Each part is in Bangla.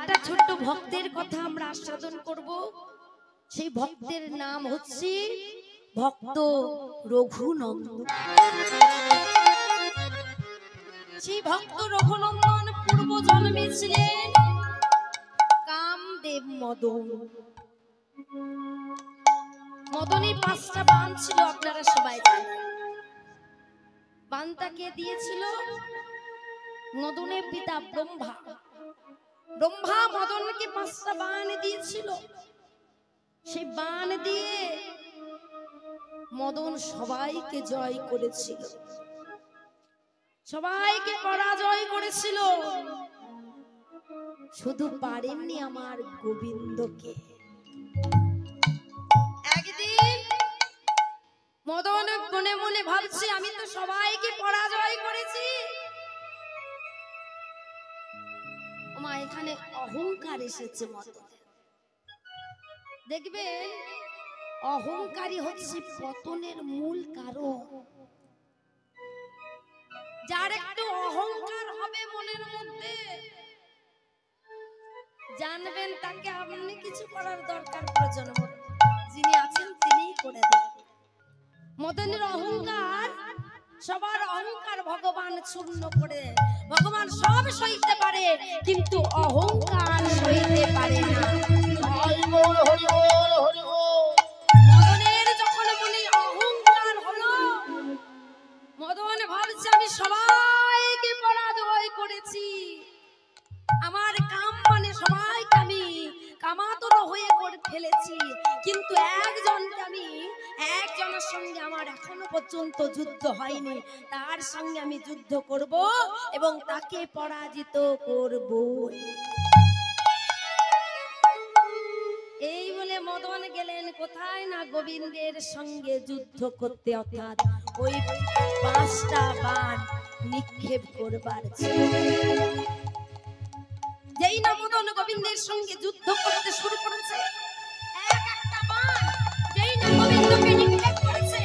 একটা ছোট্ট ভক্তের কথা আমরা আস্বাদন করব। সেই ভক্তের নাম হচ্ছে ভক্ত রঘুনন্দন। সেই ভক্ত রঘুনন্দন পূর্ব জন্মে ছিলেন কামদেব মদন। মদনের 5টা বাণ ছিল, আপনারা সবাই জানেন। বাণটাকে দিয়েছিল মদনের পিতা ব্রহ্মা। ব্রহ্মা মদনকে 5টা বাণ দিয়েছিল। সেই বাণ দিয়ে মদন সবাইকে জয় করেছিল, সবাইকে পরাজয় করেছিল, শুধু পারেননি আমার গোবিন্দকে। একদিন মদন মনে মনে ভাবছে, আমি তো সবাইকে পরাজয় করেছি, ওমা এখানে অহংকার এসেছে মদন। দেখবেন অহংকারী হচ্ছে পতনের মূল কারণ। যার একটু অহংকার হবে মনের মধ্যে, জানবেন তাকে আপনি কিছু করার দরকার প্রয়োজন হবে, যিনি আছেন তিনিই করে দেন। মদনের অহংকার, সবার অহংকার ভগবান চূর্ণ করে। ভগবান সব সইতে পারে, কিন্তু অহংকার সইতে পারে না। মদনের যখন মনে অহংকার হলো, মদন ভাবছে আমি সবাইকে পরাজয় করেছি, আমার কাম মানে সবাইকে আমি কামাতুর হয়ে করে ফেলেছি, কিন্তু একজনের সঙ্গে আমার এখনো পর্যন্ত যুদ্ধ হয়নি, তার সঙ্গে আমি যুদ্ধ করব এবং তাকে পরাজিত করব। এই বলে মদন গেলেন কোথায় না গোবিন্দের সঙ্গে যুদ্ধ করতে, অর্থাৎ ওই 5টা বাণ নিক্ষেপ করবার ছিল। যেই না মদন গোবিন্দের সঙ্গে যুদ্ধ করতে শুরু করেছে, এক একটা বাণ যেই না গোবিন্দকে নিক্ষেপ করেছে,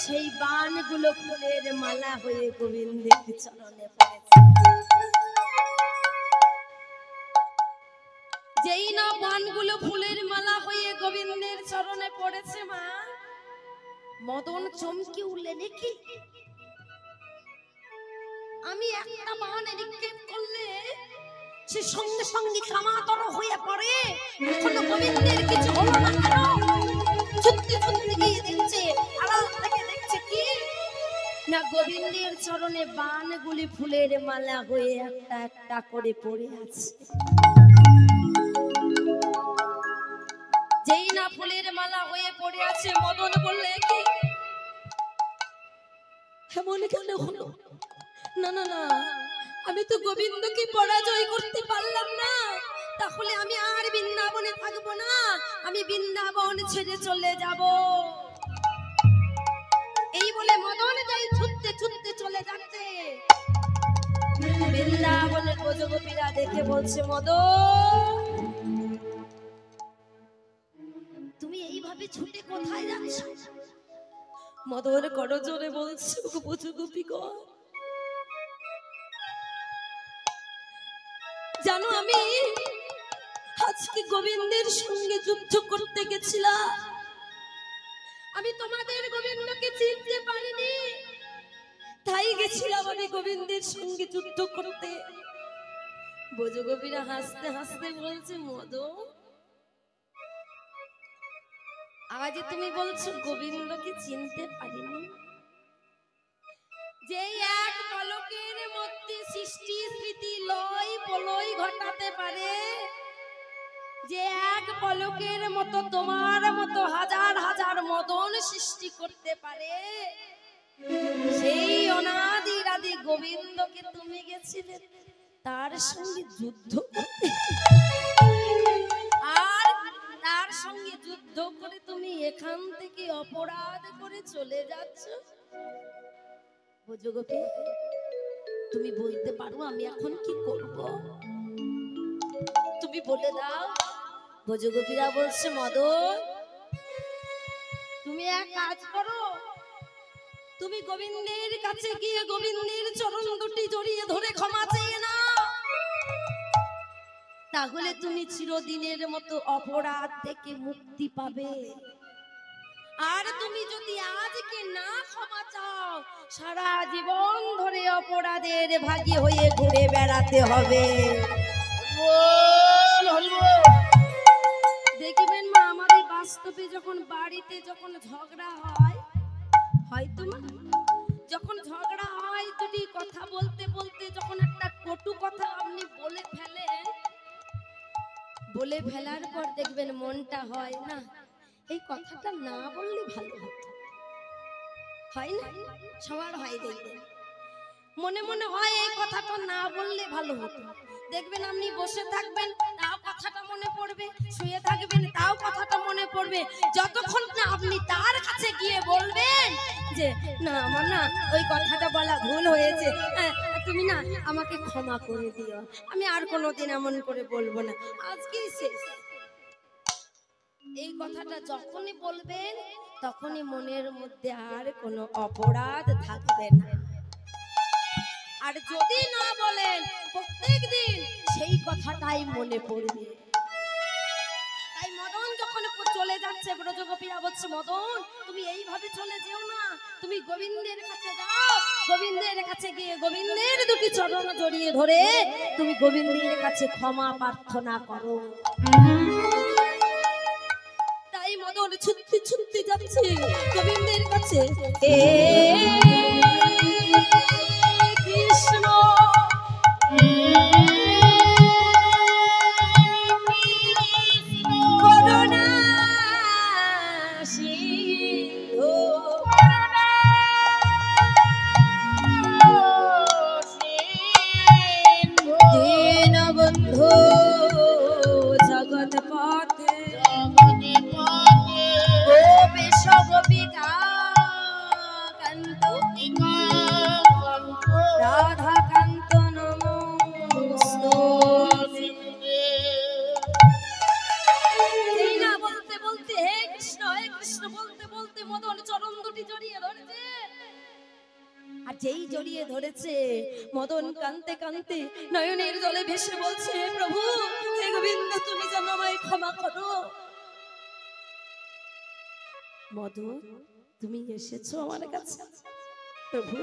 সেই বাণগুলো ফুলের মালা হয়ে গোবিন্দের চরণে পড়েছে। যেই না বাণগুলো ফুলের মালা হয়ে গোবিন্দের চরণে পড়েছে, মা মদন চমকে উঠলেন, কি আমি একটা বাণ নিক্ষেপ করলে সে সঙ্গে সঙ্গে কামাতর হয়ে পড়ে, এখনো গোবিন্দের কিছু হলো না কেন? ছুটতে ছুটতে গিয়ে দেখছে, আড়াল থেকে দেখছে কি না গোবিন্দের চরণে বাণগুলি ফুলের মালা হয়ে একটা একটা করে পড়ে আছে। যেই না ফুলের মালা হয়ে পড়ে আছে, মদন বললে কি এমন কেন হলো? না না না, আমি তো গোবিন্দকে পরাজয় করতে পারলাম না, তাহলে আমি আর বৃন্দাবনে থাকবো না, আমি বৃন্দাবন ছেড়ে চলে যাব। এই বলে মদন যাই ছুটতে ছুটতে চলে যাচ্ছে। বৃন্দাবনের ব্রজগোপীরা দেখে বলছে, মদন তুমি এইভাবে ছুটে কোথায় যাচ্ছ? মদন করজোরে বলছে, ব্রজগোপীগণ জানো, আমি আজকে গোবিন্দের সঙ্গে যুদ্ধ করতে গেছিলাম, আমি তোমাদের গোবিন্দকে চিনতে পারিনি, তাই গেছিলাম আমি গোবিন্দের সঙ্গে যুদ্ধ করতে। ব্রজগোপীরা হাসতে হাসতে বলছে, মদন আজ তুমি বলছো গোবিন্দকে চিনতে পারিনি? যে এক পলকের মধ্যে সৃষ্টি স্মৃতি লয় প্রলয় ঘটাতে পারে, যে এক পলকের মতো তোমার মতো হাজার হাজার মদন সৃষ্টি করতে পারে, সেই অনাদি আদি গোবিন্দকে তুমি গেছিলে তার সঙ্গে যুদ্ধ করতে, আর তার সঙ্গে যুদ্ধ করে তুমি এখান থেকে অপরাধ করে চলে যাচ্ছ। ব্রজগোপী তুমি বলতে পারো আমি এখন কি করব? তুমি বলে দাও। ব্রজগোপীরা বলছে, মদন তুমি এক কাজ করো, তুমি গোবিন্দের কাছে গিয়ে গোবিন্দের চরণ দুটি জড়িয়ে ধরে ক্ষমা চেয়ে নাও। তাহলে তুমি চিরদিনের মতো অপরাধ থেকে মুক্তি পাবে। আর তুমি যদি আজকে না ক্ষমা চাও, সারা জীবন ধরে অপরাধের ভাগী হয়ে ঘুরে বেড়াতে হবে। দেখবেন মা, আমাদের বাস্তবে যখন বাড়িতে যখন ঝগড়া হয়, হয়তো মা যখন ঝগড়া হয় যদি কথা বলতে বলতে যখন একটা কটু কথা আপনি বলে ফেলেন, বলে ফেলার পর দেখবেন মনটা হয় না, এই কথাটা না বললে ভালো হতো। হয় না? সবার হয়। দেখবেন মনে মনে হয় এই কথাটা না বললে ভালো হতো। দেখবেন আপনি বসে থাকবেন তাও কথাটা মনে পড়বে, শুয়ে থাকবেন তাও কথাটা মনে পড়বে, যতক্ষণ না আপনি তার কাছে গিয়ে বলবেন যে না আমার না ওই কথাটা বলা ভুল হয়েছে, তুমি না আমাকে ক্ষমা করে দিও, আমি আর কোনোদিন এমন করে বলবো না, আজকেই শেষ। এই কথাটা যখনই বলবেন তখনই মনের মধ্যে আর কোনো অপরাধ থাকবে না। আর যদি না বলেন প্রত্যেকদিন সেই কথাটাই মনে পড়বে। তাই মদন যখন চলে যাচ্ছে, ব্রজগোপীরা বলছে মদন তুমি এইভাবে চলে যেও না, তুমি গোবিন্দের কাছে যাও, গোবিন্দের কাছে গিয়ে গোবিন্দের দুটি চরণ জড়িয়ে ধরে তুমি গোবিন্দের কাছে ক্ষমা প্রার্থনা করো। তাই মদন ছুটতে ছুটতে যাচ্ছে গোবিন্দের কাছে। কৃষ্ণ করুণা সিন্ধু দীনবন্ধু জগৎপতে গোপেশ গোপিকা কান্ত রাধা কান্ত নমস্তুতে। এই না বলতে বলতে হে কৃষ্ণ বলতে বলতে মদন চরণ দুটি জড়িয়ে ধরেছে। আর যেই জড়িয়ে ধরেছে মদন কাঁদতে কাঁদতে নয়নের জলে ভেসে বলছে প্রভু হে গোবিন্দ তুমি যেন আমায় ক্ষমা করো। মদন তুমি এসেছো আমার কাছে, প্রভু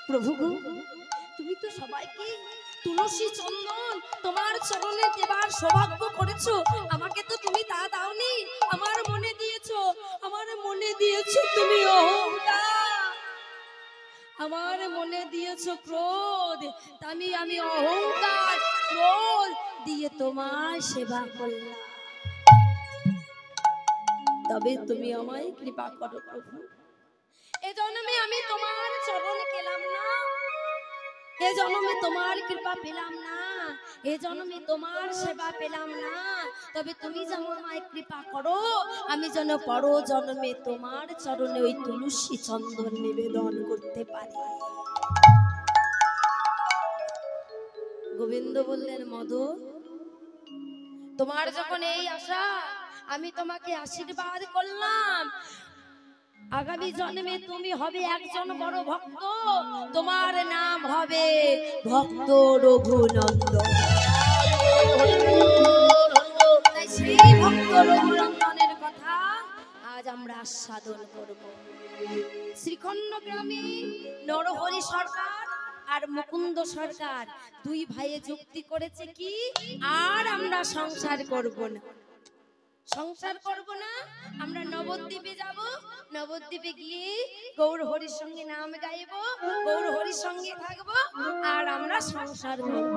প্রভু গো তুমি তো সবাইকে তুলসী চন্দন তোমার চরণে দেবার সৌভাগ্য করেছো, আমাকে তো তুমি তা দাওনি, আমার মনে দিয়েছো তুমি অহংকার, আমার মনে দিয়েছো ক্রোধ, আমি অহংকার ক্রোধ দিয়ে তোমার সেবা করলাম, তবে তুমি আমায় কৃপা করো প্রভু। এ জন্মে আমি তোমার চরণ পেলাম না, এ জন্মে তোমার কৃপা পেলাম না, এ জন্মে তোমার সেবা পেলাম না, তবে তুমি যেন আমায় কৃপা করো আমি যেন পর জন্মে তোমার চরণে ওই তুলসী চন্দন নিবেদন করতে পারি। গোবিন্দ বললেন মদন তোমার যখন এই আশা আমি তোমাকে আশীর্বাদ করলাম, আগামী জন্মে তুমি হবে একজন বড় ভক্ত, তোমার নাম হবে ভক্ত রঘুনন্দন। সেই ভক্ত রঘুনন্দনের কথা আজ আমরা আস্বাদন করব। শ্রীখণ্ড গ্রামে নরহরি সরকার আর মুকুন্দ সরকার দুই ভাইয়ে যুক্তি করেছে কি আর আমরা সংসার করব না, সংসার করব না, আমরা নবদ্বীপে যাব, নবদ্বীপে গিয়ে গৌর হরির সঙ্গে নাম গাইব, গৌর হরির সঙ্গে থাকবো আর আমরা সংসার করব।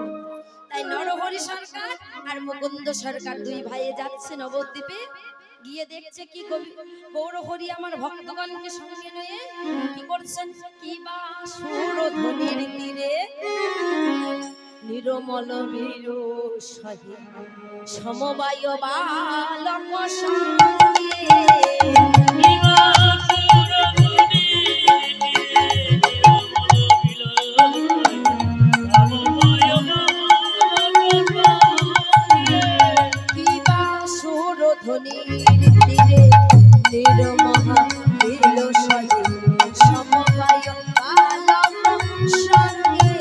তাই নরহরি সরকার আর মুকুন্দ সরকার দুই ভাইয়ে যাচ্ছে নবদ্বীপে, গিয়ে দেখছে কি গৌর হরি আমার ভক্তগণকে সঙ্গে নিয়ে কি করছেন, কি বা সুরধ্বনির তীরে নিরমল বীরু সহি সমবায় বালক সঙ্গে কি বা সুরধ্বনির তীরে নিরমহা বীরু সহি সমবায় বালক সঙ্গে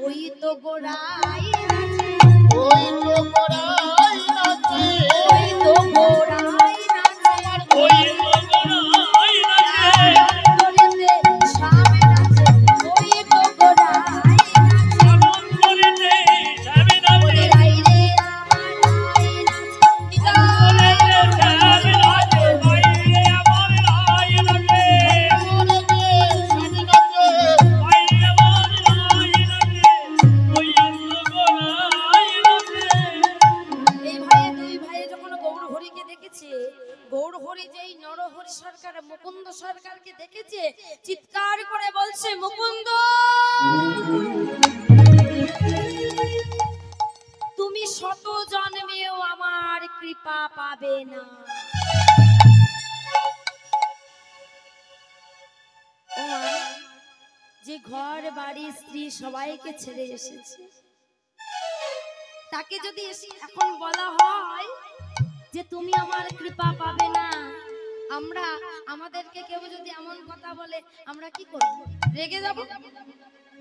ওই তো গোড়াই নাচে, ওই তো গোড়াই নাচে, ওই তো গোড়াই নাচে, ওই তো গোড়াই নাচে, ধরেতে সামে নাচে, ওই তো গোড়াই নাচে, এমন করিতে সামে নাচে, ওরে রাই রে আমার রাই নাচে, নিতাই সামে নাচে, বাইরে আমার রাই নাচে, করিতে সামে নাচে, বাইরে আমার রাই নাচে, ওই তো গোড়াই নাচে। এই ভাইয়ে দুই ভাইয়ে যখন গৌর হরিকে দেখেছে, গৌর হরি যেই নরহরি সরকার মুকুন্দ সরকারকে দেখেছে, চিৎকার করে বলছে, মুকুন্দ তুমি শত জন্মেও আমার কৃপা পাবে না। ও মা, যে ঘর বাড়ি স্ত্রী সবাইকে ছেড়ে এসেছে, তাকে যদি এখন বলা হয় যে তুমি আমার কৃপা পাবে না, আমরা আমাদেরকে কেউ যদি এমন কথা বলে আমরা কি করব? রেগে যাব।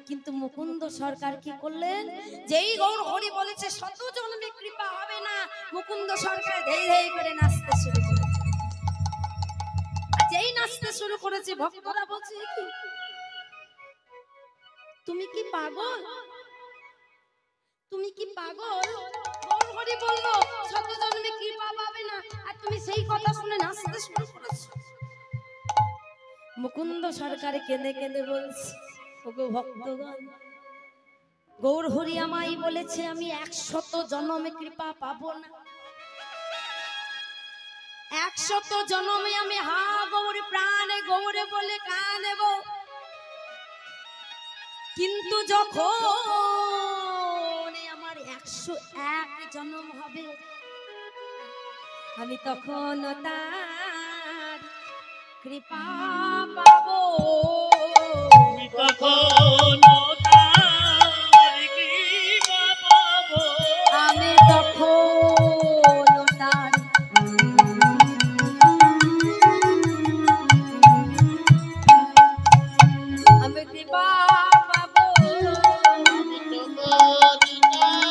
কিন্তু মুকুন্দ সরকার কি করলেন? যেই গৌর হরি বলেছে শত জন্মে কৃপা হবে না, মুকুন্দ সরকার ধেই ধেই করে নাচতে শুরু করেছে। আর যেই নাচতে শুরু করেছে, ভক্তরা বলছে কি তুমি কি পাগল? তুমি কি পাগল? গৌর হরি বলল শত জন্মে কৃপা পাবে না, আর তুমি সেই কথা শুনে নাচতে শুরু করেছো। মুকুন্দ সরকার কেঁদে কেঁদে বলছে, ওগো ভক্তগণ, গৌর হরি আমায় বলেছে আমি 100 জন্মে কৃপা পাবো না, 100 জন্মে আমি হা গৌর প্রাণে গৌরে বলে কাঁদেব, কিন্তু যখন আমার 101 জন্ম হবে আমি তখন তার কৃপা পাবো, আমি তখন তার কৃপা পাবো, আমি তখন তার আমি কৃপা পাবো, আমি তখন তার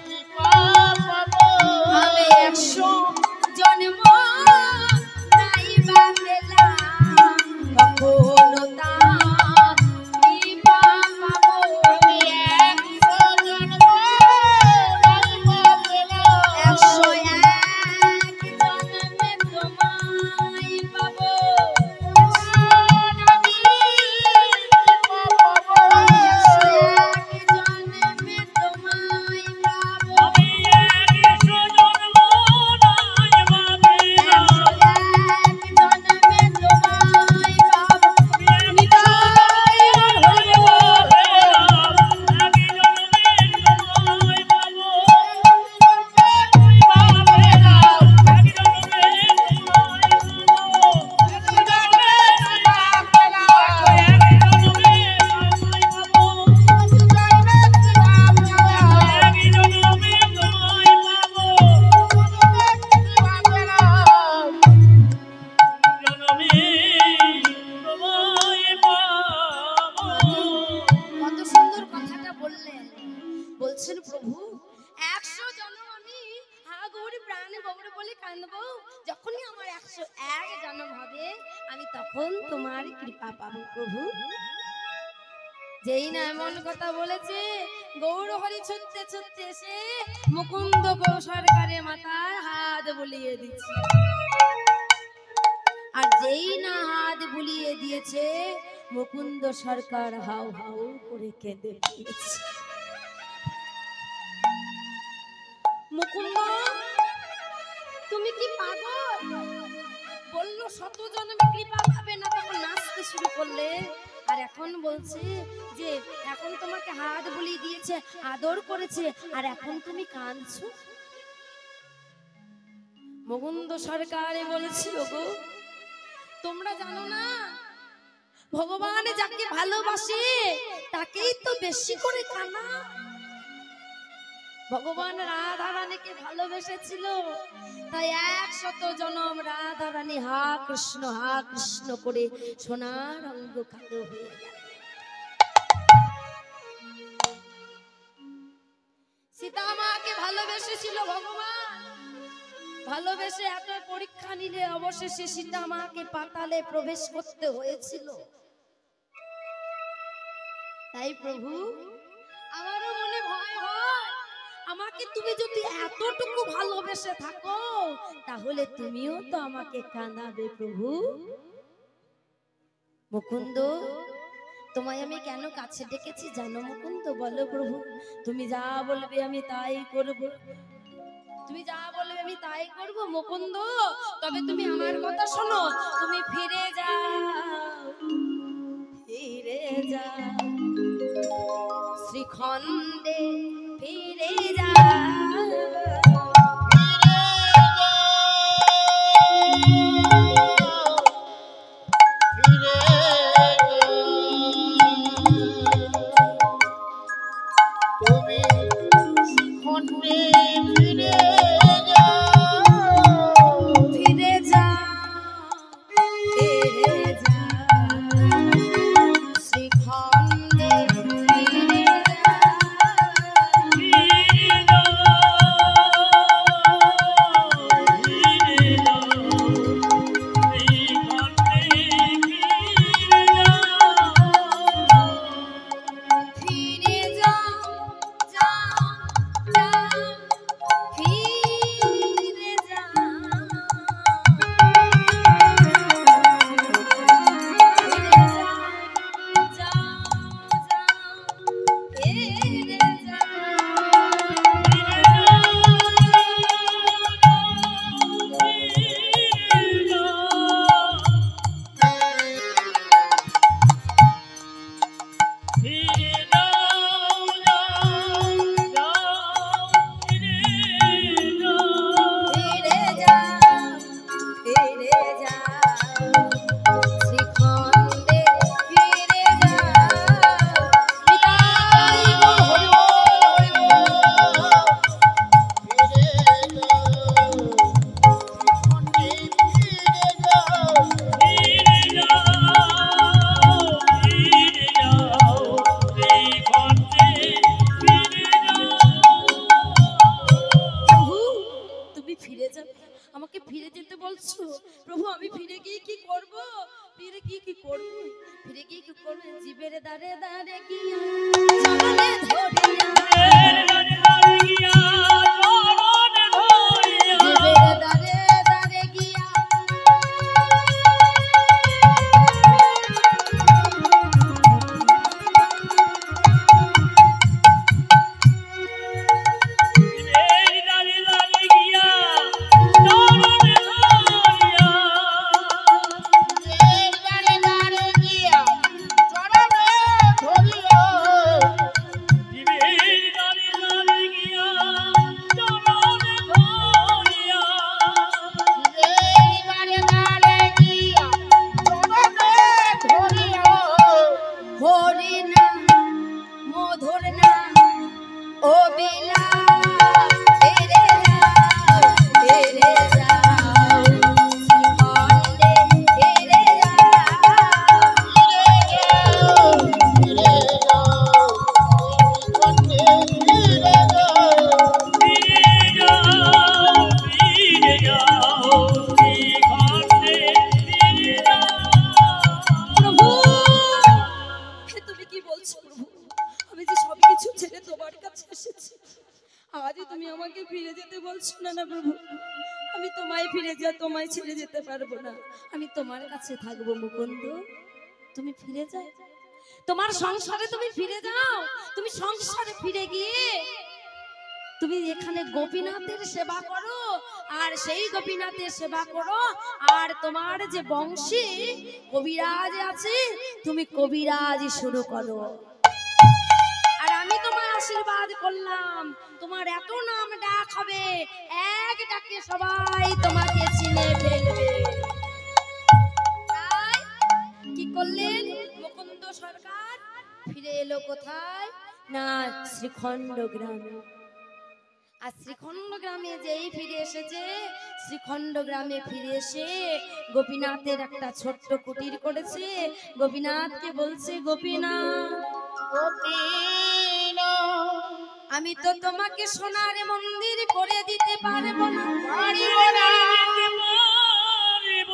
কৃপা পাবো, আমি 100 জন্ম নাই বা পেলাম তখন তার কৃপা পাবো, আমি 100 জন্ম নাই বা পেলাম, 101 জন্মে তোমায় পাবো, আমি কৃপা পাবো, 101 জন্মে তোমায় পাবো, আমি 100 জন্ম নাই বা পেলাম, 101 জন্মে তোমায় পাবো, নিতাই হরি বল। কত সুন্দর কথাটা বললেন। বলছেন প্রভু 100 জন্ম আমি হা গৌরী প্রাণে গৌরে বলে কাঁদবো, যখনই আমার 101 জন্ম হবে আমি তখন তোমার কৃপা পাবো প্রভু। যেই না এমন কথা বলেছে, গৌর হরি ছুটতে ছুটতে এসে মুকুন্দ সরকারের মাথায় হাত বুলিয়ে দিচ্ছে, আর যেই না হাত বুলিয়ে দিয়েছে মুকুন্দ সরকার হাউ হাউ করে কেঁদে দিয়েছে। মুকুন্দ তুমি কি পাগল? বললো শত জন্মে কৃপা পাবে না, তখন নাচতে শুরু করলে, আর এখন বলছে যে এখন তোমাকে হাত বুলিয়ে দিয়েছে, আদর করেছে, আর এখন তুমি কাঁদছো। মুকুন্দ সরকার বলেছি, ওগো তোমরা জানো না ভগবান যাকে ভালোবাসে তাকেই তো বেশি করে কানা। ভগবান রাধা রানীকে ভালোবেসেছিল, তাই 100 জনম রাধা রানী হা কৃষ্ণ করে সোনার অঙ্গ কালো হয়ে গেল। লেগেছিল ভগবান, ভালোবেসে এত পরীক্ষা নিলে অবশেষে সীতা মাকে পাতালে প্রবেশ করতে হয়েছিল। তাই প্রভু আমারও মনে ভয় হয়, আমাকে তুমি যদি এতটুকু ভালোবেসে থাকো তাহলে তুমিও তো আমাকে কাঁদাবে প্রভু। মুকুন্দ, তোমায় আমি কেন কাছে ডেকেছি জানো মুকুন্দ? বলো প্রভু। তুমি যা বলবে আমি তাই করব, তুমি যা বলবে আমি তাই করব মুকুন্দ। তবে তুমি আমার কথা শোনো, তুমি ফিরে যাও, ফিরে যাও শ্রীখণ্ডে, ফিরে যাও। আমাকে ফিরে যেতে বলছো প্রভু? আমি ফিরে গিয়ে কি করব? ফিরে গিয়ে কি করব? ফিরে গিয়ে কি করব? জীবের দাঁড়ে দাঁড়ে গিয়া চরণে ধরিয়া, জীবের দাঁড়ে দাঁড়ে গিয়া তোমায় ছেড়ে যেতে পারবো না, আমি তোমার কাছে থাকবো মুকুন্দ। তুমি ফিরে যাও, তোমার সংসারে তুমি ফিরে যাও। তুমি সংসারে ফিরে গিয়ে তুমি এখানে গোপীনাথের সেবা করো, আর সেই গোপীনাথের সেবা করো। আর তোমার যে বংশে কবিরাজ আছে, তুমি কবিরাজ শুরু করো। আর আমি তোমার আশীর্বাদ করলাম, তোমার এত নাম ডাক হবে, এক ডাকে সবাই তোমাকে চিনে ফেলবে। তাই কি করলেন মুকুন্দ সরকার? ফিরে এলো কোথায় না শ্রীখণ্ড গ্রামে। আর শ্রীখণ্ড গ্রামে যেই ফিরে এসেছে, শ্রীখণ্ড গ্রামে ফিরে এসে গোপীনাথের একটা ছোট্ট কুটির করেছে। গোপীনাথকে বলছে, গোপীনাথ আমি তো তোমাকে সোনার মন্দির করে দিতে পারবো না, পারিব না, পারিব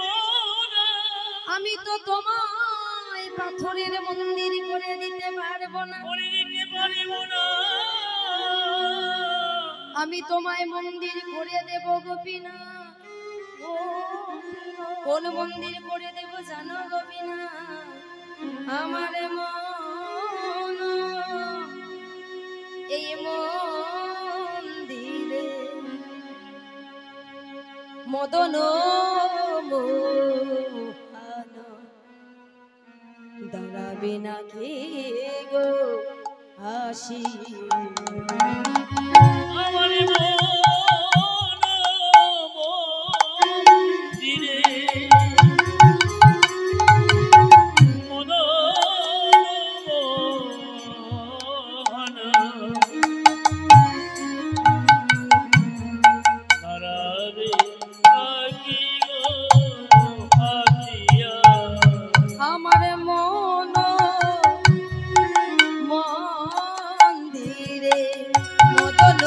না। আমি তো তোমায় পাথরের মন্দির করে দিতে পারবো না, করে দিতে পারিব না। আমি তোমায় মন্দির করে দেব গোপীনা। কোন মন্দির করে দেব জানো গোপীনা? আমার মন এই মন্দিরে মদন মোহন দাঁড়াবে না কে গো হাসি। আমার মন্দিরে মদন তারাবে নাকি গো হাসিয়া। আমার মন মন্দিরে মদন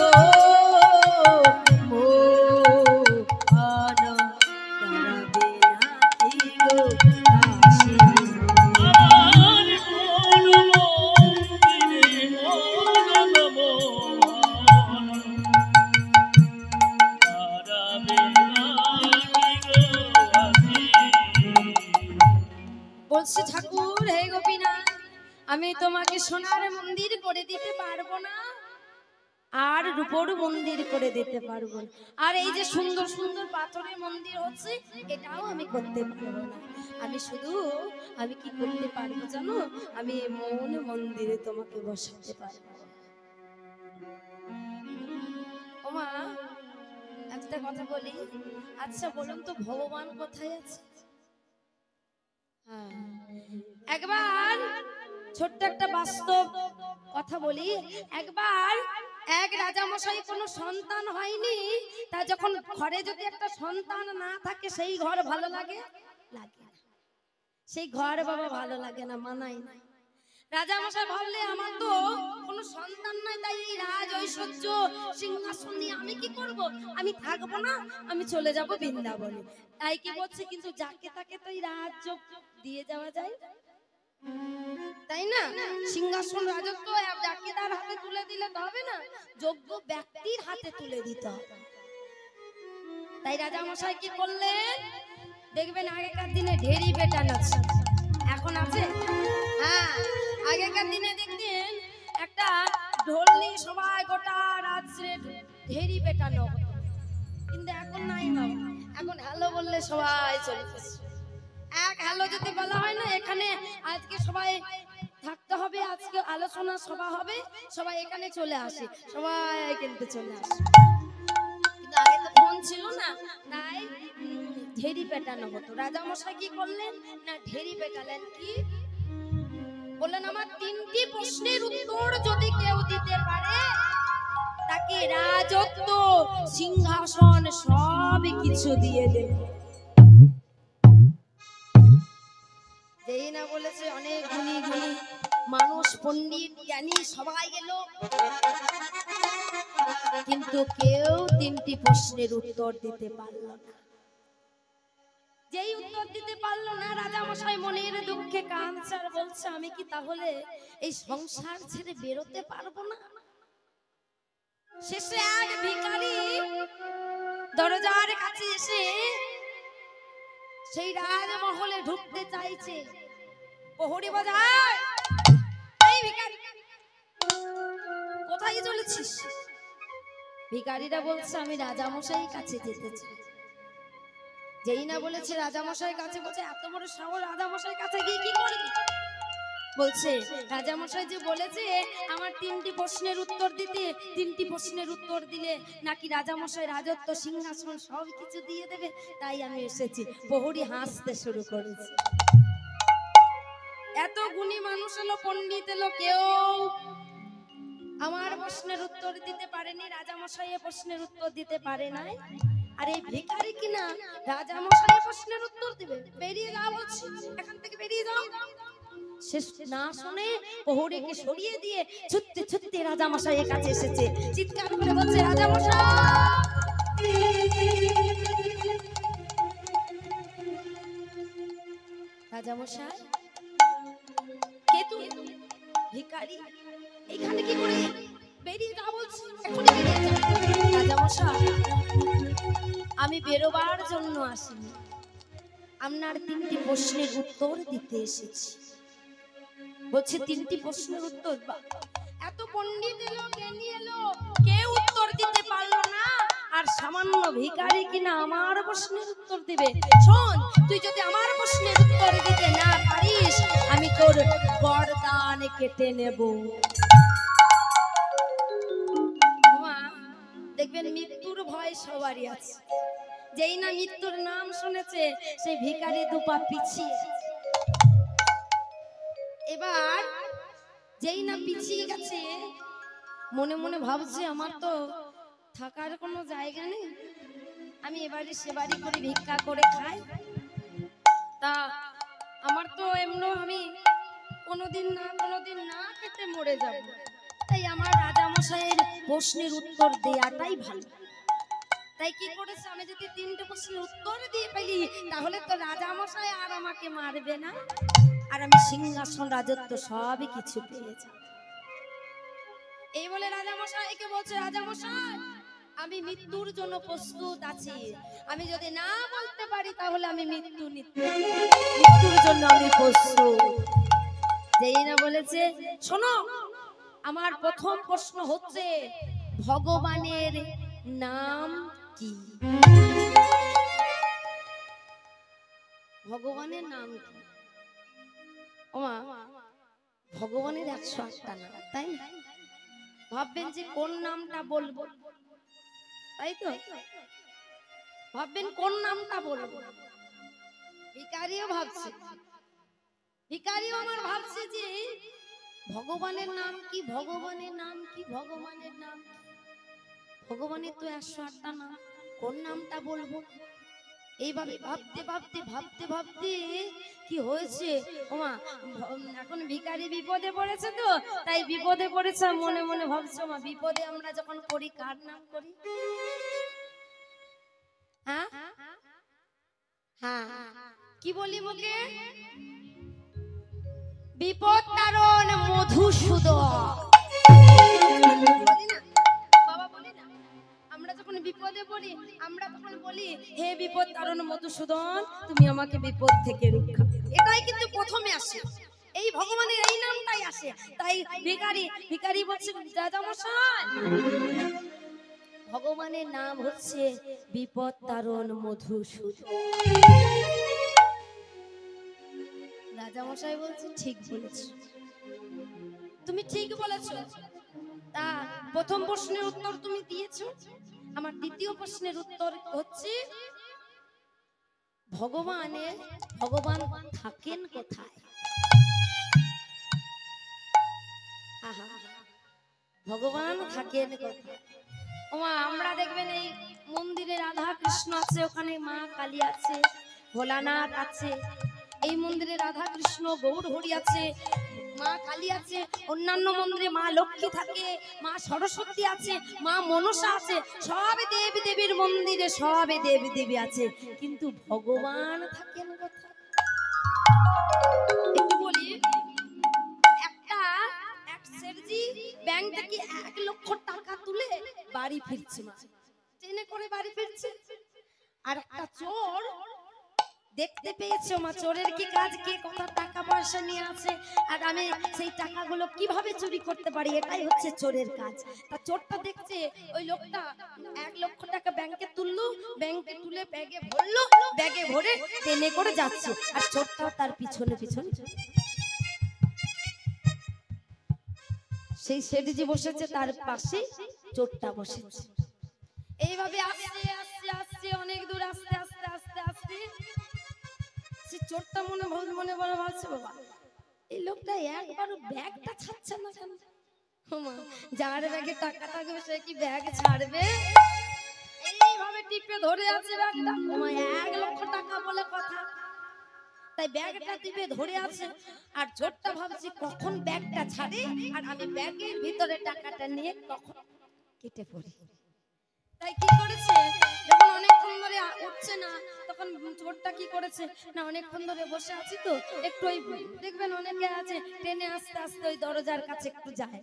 মোহন দাঁড়াবে নাকি গো হাসি। আমার মন্দিরে মদন মোহন তারাবে নাকি গো হাসি। বলছে ঠাকুর, হে গোপীনাথ, আমি তোমাকে সোনার মন্দির করে দিতে পারবো না, আর রূপোর মন্দির করে দিতে পারবো না, আর এই যে সুন্দর সুন্দর পাথরের মন্দির হচ্ছে এটাও আমি করতে পারবো না। আমি শুধু আমি কি করতে পারবো জানো? আমি মন মন্দিরে তোমাকে বসাতে পারবো। ওমা, একটা কথা বলি, আচ্ছা বলুন তো ভগবান কোথায় আছে? হ্যাঁ, একবার ছোট্ট একটা বাস্তব কথা বলি। একবার এক রাজামশাই কোনো সন্তান হয়নি, তা যখন ঘরে যদি একটা সন্তান না থাকে সেই ঘর ভালো লাগে? লাগে না। সেই ঘর বাবা ভালো লাগে না, মানায় না। রাজামশাই ভাবলে আমার তো কোনো সন্তান নাই, তাই এই রাজ ঐশ্বর্য সিংহাসন নিয়ে আমি কি করব? আমি থাকবো না, আমি চলে যাব বৃন্দাবনে। তাই কি বলছে, কিন্তু যাকে তাকে তো এই রাজ্য দিয়ে যাওয়া যায়, তাই না? সিংহাসন রাজত্ব যাকে তার হাতে তুলে দিলে তো হবে না, যোগ্য ব্যক্তির হাতে তুলে দিতে হবে। তাই রাজামশাই কি করলেন? দেখবেন আগেকার দিনে ঢেরি বেটান আছে, এখন আছে? হ্যাঁ, আগেকার দিনে দেখতেন একটা ঢোল নিয়ে সবাই গোটা রাত্রে ঢেরি পেটানো হতো, কিন্তু এখন নাই বাবা। এখন হ্যালো বললে সবাই চলে আসে। এক হ্যালো যদি বলা হয় না, এখানে আজকে সবাই থাকতে হবে, আজকে আলোচনা সভা হবে, সবাই এখানে চলে আসে, সবাই কিন্তু চলে আসে। কিন্তু আগে তো ফোন ছিল না, তাই ঢেরি পেটানো হতো। রাজামশাই কি করলেন না, ঢেরি পেটালেন। কি বললেন? আমার 3টি প্রশ্নের উত্তর যদি কেউ দিতে পারে তাকে রাজত্ব সিংহাসন সব কিছু দিয়ে দেব। যেই না বলেছে, অনেক গুণী গুণী মানুষ, পণ্ডিত জ্ঞানী সবাই গেল, কিন্তু কেউ 3টি প্রশ্নের উত্তর দিতে পারল না। যেই উত্তর দিতে পারলো না, রাজামশাই মনের দুঃখে কাঁদছে আর বলছে, আমি কি তাহলে এই সংসার ছেড়ে বেরোতে পারবো না? শেষে এক ভিখারি দরজার কাছে এসে সেই রাজমহলে ঢুকতে চাইছে। প্রহরী বাজায়, এই ভিখারি কোথায় চলেছিস? ভিখারিরা বলছে, আমি রাজামশাই কাছে যেতে চাই। যেই না বলেছে রাজামশাই কাছে, বলছে এত বড় সাহস, রাজামশাই কাছে গিয়ে কি করবি? বলছে, রাজামশাই যে বলেছে আমার 3টি প্রশ্নের উত্তর দিতে, 3টি প্রশ্নের উত্তর দিলে নাকি রাজামশাই রাজত্ব সিংহাসন সব কিছু দিয়ে দেবে, তাই আমি এসেছি। প্রহরী হাসতে শুরু করেছে। এত গুণী মানুষ এলো, পণ্ডিত এলো, কেউ আমার প্রশ্নের উত্তর দিতে পারেনি, রাজামশাই এ প্রশ্নের উত্তর দিতে পারে নাই। আর এই ভিখারি কিনা রাজামশাই প্রশ্নের উত্তর দিবে? বেরিয়ে যাও বলছি, এখান থেকে বেরিয়ে যাও। শেষ না শুনে প্রহরীকে সরিয়ে দিয়ে ছুটতে ছুটতে রাজা মশাইয়ের কাছে এসেছে, চিৎকার করে বলছে, রাজা মশাই, রাজা মশাই, কে তুমি? ভিখারি, এখানে কি করে? বেরিয়ে যা বলছি, এখনই বেরিয়ে যা। রাজা মশাই, আমি বেরোবার জন্য আসিনি, আপনার 3টি প্রশ্নের উত্তর দিতে এসেছি। বলছে 3টি প্রশ্নের উত্তর? এত পণ্ডিত এলো, জ্ঞানী এলো, কেউ উত্তর দিতে পারলো না, আর সামান্য ভিখারি কিনা আমার প্রশ্নের উত্তর দিবে? শোন, তুই যদি আমার প্রশ্নের উত্তর দিতে না পারিস, আমি তোর গর্দান কেটে নেব। মা, দেখবেন মৃত্যুর ভয় সবারই আছে, যেই না মৃত্যুর নাম শুনেছে সেই ভিখারি দুপা পিছিয়ে। এবার যেই না পিছিয়ে গেছে, মনে মনে ভাবছে আমার তো থাকার কোনো জায়গা নেই, আমি এবারে সেবারি করে ভিক্ষা করে খাই, তা আমার তো এমনি আমি কোনোদিন না খেতে মরে যাব, তাই আমার রাজা মশাইয়ের প্রশ্নের উত্তর দেয়াটাই ভালো। তাই কি করেছে, আমি যদি 3টে প্রশ্নের উত্তর দিয়ে পেলি, তাহলে তো রাজা মশাই আর আমাকে মারবে না, আর আমি সিংহাসন রাজত্ব সবই কিছু পেয়ে যাব। এই বলে রাজা মশাইকে বলছে, রাজা মশাই, আমি মৃত্যুর জন্য প্রস্তুত আছি, আমি যদি না বলতে পারি তাহলে আমি মৃত্যুর জন্য আমি প্রস্তুত। যেই না বলেছে, শোনো, আমার প্রথম প্রশ্ন হচ্ছে, ভগবানের নাম কি? ভগবানের নাম কি? ওমা, ভগবানের 108টা নাম, তাই না? ভাববেন যে কোন নামটা বলবো, তাই তো ভাববেন কোন নামটা বলবো। ভিখারিও ভাবছে, ভিখারিও আমার ভাবছে যে ভগবানের নাম কি, ভগবানের নাম কি, ভগবানের নাম কি? ভগবানের তো 108টা নাম, কোন নামটা বলবো? এইভাবে ভাবতে ভাবতে ভাবতে ভাবতে কি হয়েছে, ওমা, এখন ভিখারি বিপদে পড়েছে, তো তাই বিপদে পড়েছে, মনে মনে ভাবছে, ওমা, বিপদে আমরা যখন করি কার নাম করি? হ্যাঁ হ্যাঁ, কি বলি মুখে? বিপদ তারণ মধুসূদন। বাবা বলি না, আমরা যখন বিপদে পড়ি আমরা তখন বলি, হে বিপদ তারণ মধুসূদন, তুমি আমাকে বিপদ থেকে রক্ষা। এটাই কিন্তু প্রথমে আসে, এই ভগবানের এই নামটাই আসে। তাই ভিখারি বলছে, রাজা মশাই, ভগবানের নাম হচ্ছে বিপদ তারণ মধুসূদন। রাজা মশাই বলছে, ঠিক বলেছ, তুমি ঠিক বলেছ। তা প্রথম প্রশ্নের উত্তর তুমি দিয়েছো, আমার দ্বিতীয় প্রশ্নের উত্তর হচ্ছে, ভগবান থাকেন কোথায়? ভগবান থাকেন কোথায়? ওমা, আমরা দেখবেন এই মন্দিরে রাধা কৃষ্ণ আছে, ওখানে মা কালী আছে, ভোলানাথ আছে, এই মন্দিরে রাধা কৃষ্ণ গৌর হরি আছে, মা কালী আছে, অন্যান্য মন্দিরে মা লক্ষ্মী থাকে, মা সরস্বতী আছে, মা মনসা আছে, সব দেবী দেবীর মন্দিরে সব দেবী দেবী আছে, কিন্তু ভগবান থাকেন কোথায়? একটু বলি, এক শেঠজি ব্যাংক থেকে 1 লক্ষ টাকা তুলে বাড়ি ফিরছে, ট্রেনে করে বাড়ি ফিরছে, আর একটা চোর দেখতে পেয়েছে, মা, চোরের কি কাজ, কে কত টাকা পয়সা নিয়ে আছে, আর আমি সেই টাকাগুলো কিভাবে চুরি করতে পারি, এটাই হচ্ছে চোরের কাজ। তা চোরটা দেখছে ওই লোকটা 1 লক্ষ টাকা ব্যাংকে তুললো, ব্যাংকে তুলে ব্যাগে ভরলো, ব্যাগে ভরে ট্রেনে করে যাচ্ছে, আর চোরটাও তার পিছনে পিছনে। সেই শেঠজি বসেছে, তার পাশে চোরটা বসেছে। এইভাবে আস্তে আস্তে আস্তে অনেক দূর আস্তে আস্তে আস্তে আস্তে চোরটা মনে মনে মনে ভাবছে, বাবা, এই লোকটা একবারও ব্যাগটা ছাড়ছে না কেন? যার ব্যাগে টাকা থাকবে সে কি ব্যাগ ছাড়বে? এইভাবে টিপে ধরে আছে ব্যাগটা। 1 লক্ষ টাকা বলে কথা, তাই ব্যাগটা দিবে ধরে আছে, আর চোরটা ভাবছি কখন ব্যাগটা ছাড়ে আর আমি ব্যাগের ভিতরে টাকাটা নিয়ে কখন কেটে পড়ি। তাই কি করেছে, যখন অনেকক্ষণ ধরে উঠছে না, তখন চোরটা কি করেছে না, অনেকক্ষণ ধরে বসে আছি তো একটু ওই দেখবেন অনেকে আছে ট্রেনে আস্তে আস্তে ওই দরজার কাছে একটু যায়,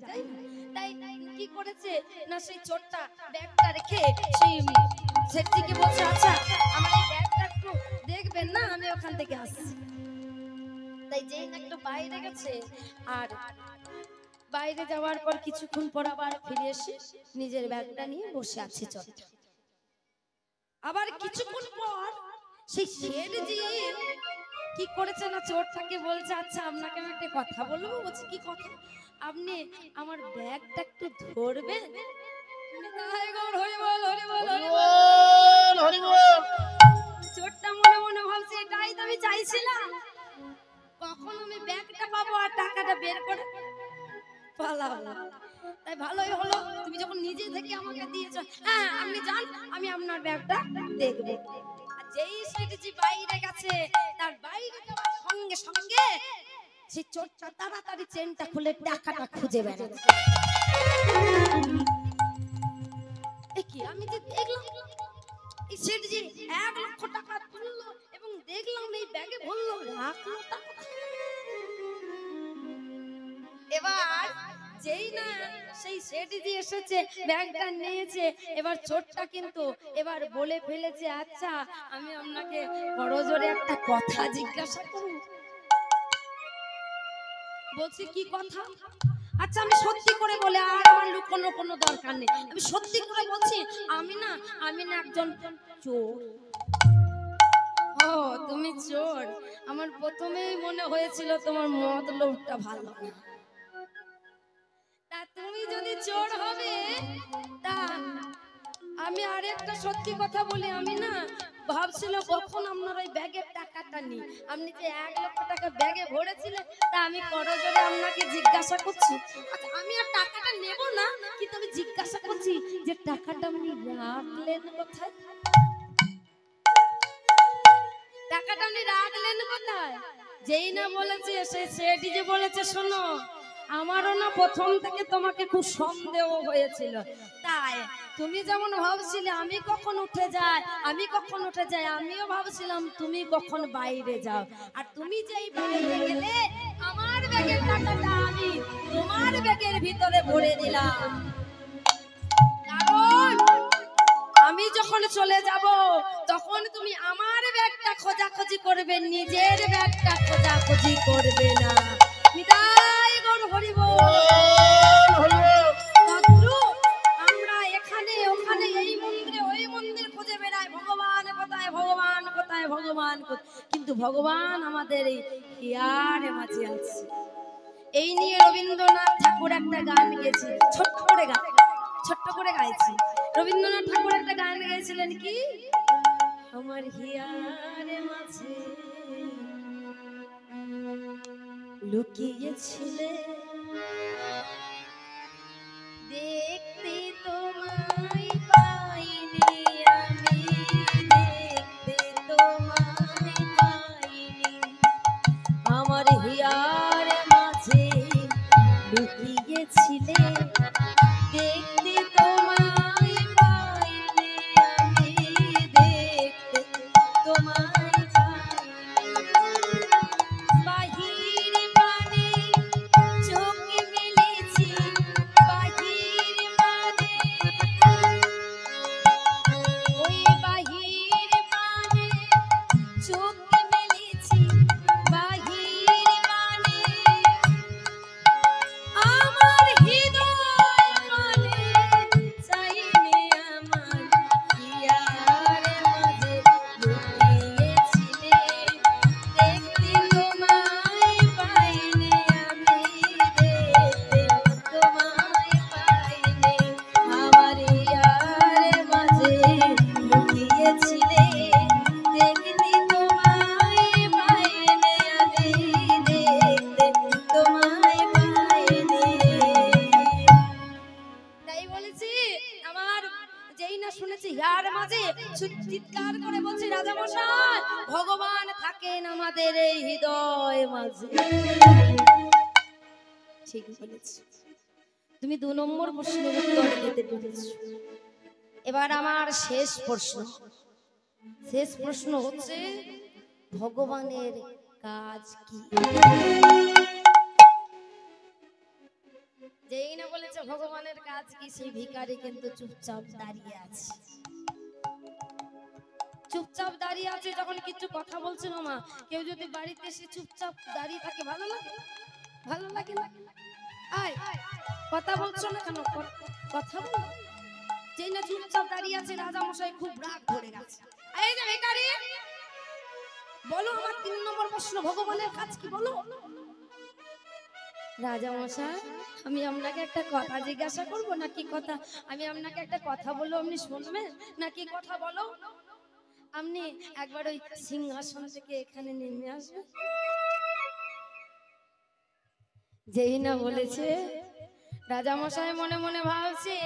তাই কি করেছে না, সেই চোরটা ব্যাগটা রেখে সেই শেঠজিকে বলছে, আচ্ছা আমার এই ব্যাগটা একটু দেখবেন না, আমি ওখান থেকে আসছি। তাই যেই একটু বাইরে গেছে, আর বাইরে যাওয়ার পর কিছুক্ষণ পর আবার ফিরে এসে নিজের ব্যাগটা নিয়ে বসে আছে চোরটা। আবার কিছুক্ষণ পর সেই শেঠজি কি করেছে না, চোরটাকে বলছে, আচ্ছা আপনাকে আমি একটা কথা বলবো। বলছে কি কথা? আপনি আমার ব্যাগটা একটু ধরবেন? চোরটা মনে মনে ভাবছে, এটাই তো আমি চাইছিলাম, কখন আমি ব্যাগটা পাবো আর টাকাটা বের করে পালাবো। তাই ভালোই হলো, তুমি যখন নিজে থেকে আমাকে দিয়েছো, হ্যাঁ আপনি যান, আমি আপনার ব্যাগটা দেখবো। আর যেই সেটি বাইরে গেছে, তার বাইরে যাওয়ার সঙ্গে সঙ্গে সেই চোরটা তাড়াতাড়ি চেনটা খুলে টাকাটা খুঁজে বেড়াচ্ছে। কি আমি যে দেখলাম এই সেটজি 1 লক্ষ টাকা তুললো এবং দেখলাম এই ব্যাগে ভরলো, রাখলো টাকা। এবার যেই না সেই সেটজি এসেছে, ব্যাগটা নিয়েছে, এবার চোরটা কিন্তু এবার বলে ফেলেছে, আচ্ছা আমি আপনাকে বড় জোরে একটা কথা জিজ্ঞাসা করব। বলছি কি কথা? আচ্ছা আমি সত্যি করে বলে, আর আমার লুকোনো কোনো দরকার নেই, আমি সত্যি করে বলছি, আমি না একজন চোর। ও তুমি চোর? আমার প্রথমেই মনে হয়েছিল তোমার মতলবটা ভালো না। তা তুমি যদি চোর হবে, তা আমি আরেকটা সত্যি কথা বলি, আমি না ভাবছিল কখন আপনার ওই ব্যাগের টাকাটা নি, আপনি যে 1 লক্ষ টাকা ব্যাগে ভরেছিলেন, তা আমি করজোরে আপনাকে জিজ্ঞাসা করছি। আচ্ছা আমি আর টাকাটা নেব না, কিন্তু আমি জিজ্ঞাসা করছি যে টাকাটা আপনি রাখলেন কোথায়? টাকাটা আপনি রাখলেন কোথায়? যেই না বলেছে সেই সেটি যে বলেছে, শোনো আমারও না প্রথম থেকে তোমাকে খুব সন্দেহ হয়েছিল, তাই তুমি যেমন ভাবছিলে আমি কখন উঠে যাই, আমিও ভাবছিলাম তুমি কখন বাইরে যাও, আর তুমি যেই বাইরে গেলে আমার ব্যাগের টাকাটা আমি তোমার ব্যাগের ভিতরে ভরে দিলাম। কারণ আমি যখন চলে যাব তখন তুমি আমার ব্যাগটা খোঁজাখুঁজি করবে, নিজের ব্যাগটা খোঁজাখুঁজি করবে না। নিতাই গৌর হরি বল। আমরা এখানে ওখানে এই মন্দিরে ওই মন্দির খুঁজে বেড়াই, ভগবান কোথায়, ভগবান কোথায়, ভগবান কোথায়, কিন্তু ভগবান আমাদের এই হিয়ারে মাঝে আছে। এই নিয়ে রবীন্দ্রনাথ ঠাকুর একটা গান গেয়েছে, ছোট্ট করে গাইছি। রবীন্দ্রনাথ ঠাকুর একটা গান গেয়েছিলেন, কি আমার হিয়ারে মাঝে লুকিয়েছিলে, দেখতে তোমায় পাইনি আমি, দেখতে তোমায় পাইনি, আমার হিয়ারে মাঝে লুকিয়েছিলে, দেখতে তোমায় পাইনি আমি, দেখতে তোমায় পাইনি, বাহির মানে চোখ মেলেছি, বাহির মানে ওই বাহির মানে চোখ মেলেছি, বাহির মানে আমার হৃদয় মানে চিৎকার করে বলছে রাজা মশাই ভগবান থাকেন আমাদের এই হৃদয় মাঝে। ঠিক বলেছ, তুমি 2 নম্বর প্রশ্নের উত্তর দিতে পেরেছো। এবার আমার শেষ প্রশ্ন হচ্ছে ভগবানের কাজ কি? যেই না বলেছে ভগবানের কাজ কি, সেই ভিখারি কিন্তু চুপচাপ দাঁড়িয়ে আছে। চুপচাপ দাঁড়িয়ে আছে যখন কিছু কথা বলছে না মা, কেউ যদি বাড়িতে এসে চুপচাপ দাঁড়িয়ে থাকে ভালো লাগে? ভালো লাগে না? আয় কথা বলছো না কেন? কথা বল। যেই না চুপচাপ দাঁড়িয়ে আছে রাজা মশাই খুব রাগ ধরে গেছে। এই যে ভিখারি, বলো আমার 3 নম্বর প্রশ্ন, ভগবানের কাজ কি বলো? রাজা মশাই আমি আপনাকে একটা কথা জিজ্ঞাসা করব নাকি কথা, আমি আপনাকে একটা কথা বলবো আপনি শুনবেন নাকি কথা বলো? আপনি একবার ওই সিংহাসন থেকে এখানে নেমে আসবেন। যেই না বলেছে রাজা মশাই মনে মনে ভাবছে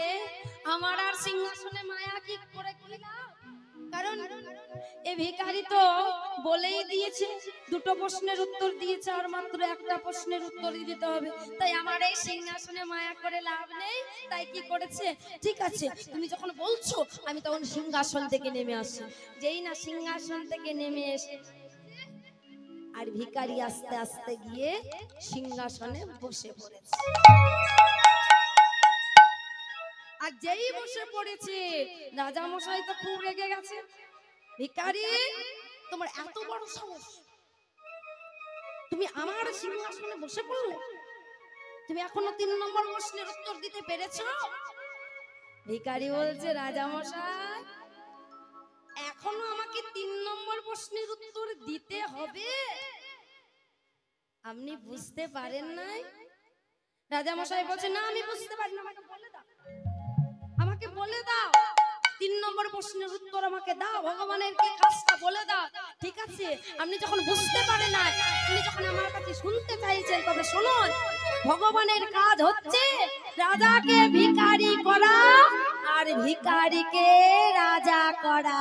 আমার আর সিংহাসনে মায়া কি করে লাভ, কারণ এই ভিখারি তো বলেই দিয়েছে 2টো প্রশ্নের উত্তর দিয়েছে আর মাত্র একটা প্রশ্নের উত্তর দিতে হবে, তাই আমার এই সিংহাসনে মায়া করে লাভ নেই। তাই কি করেছে, ঠিক আছে তুমি যখন বলছো আমি তখন সিংহাসন থেকে নেমে আসি। যেই না সিংহাসন থেকে নেমে এসে আর ভিখারি আস্তে আস্তে গিয়ে সিংহাসনে বসে পড়েছে। আর যেই বসে পড়েছে রাজা মশাই তো খুব রেগে গেছে। ভিখারি তোমার এত বড় সাহস, তুমি আমার সিংহাসনে বসে পড়লে? তুমি এখনো 3 নম্বর প্রশ্নের উত্তর দিতে পেরেছো? ভিখারি বলছে রাজা মশাই এখনো আমাকে 3 নম্বর প্রশ্নের উত্তর দিতে হবে, আপনি বুঝতে পারেন নাই? রাজা মশাই বলছে না আমি বুঝতে পারি না, আমাকে বলে দাও, আমাকে বলে দাও 3 নম্বর প্রশ্নের উত্তর আমাকে দাও, ভগবানের কি কাজটা বলে দাও। ঠিক আছে আপনি যখন বুঝতে পারেন না, আপনি যখন আমার কাছে শুনতে চাইছেন তবে শুনুন। ভগবানের কাজ হচ্ছে রাজাকে ভিখারি করা আর ভিখারিকে রাজা করা।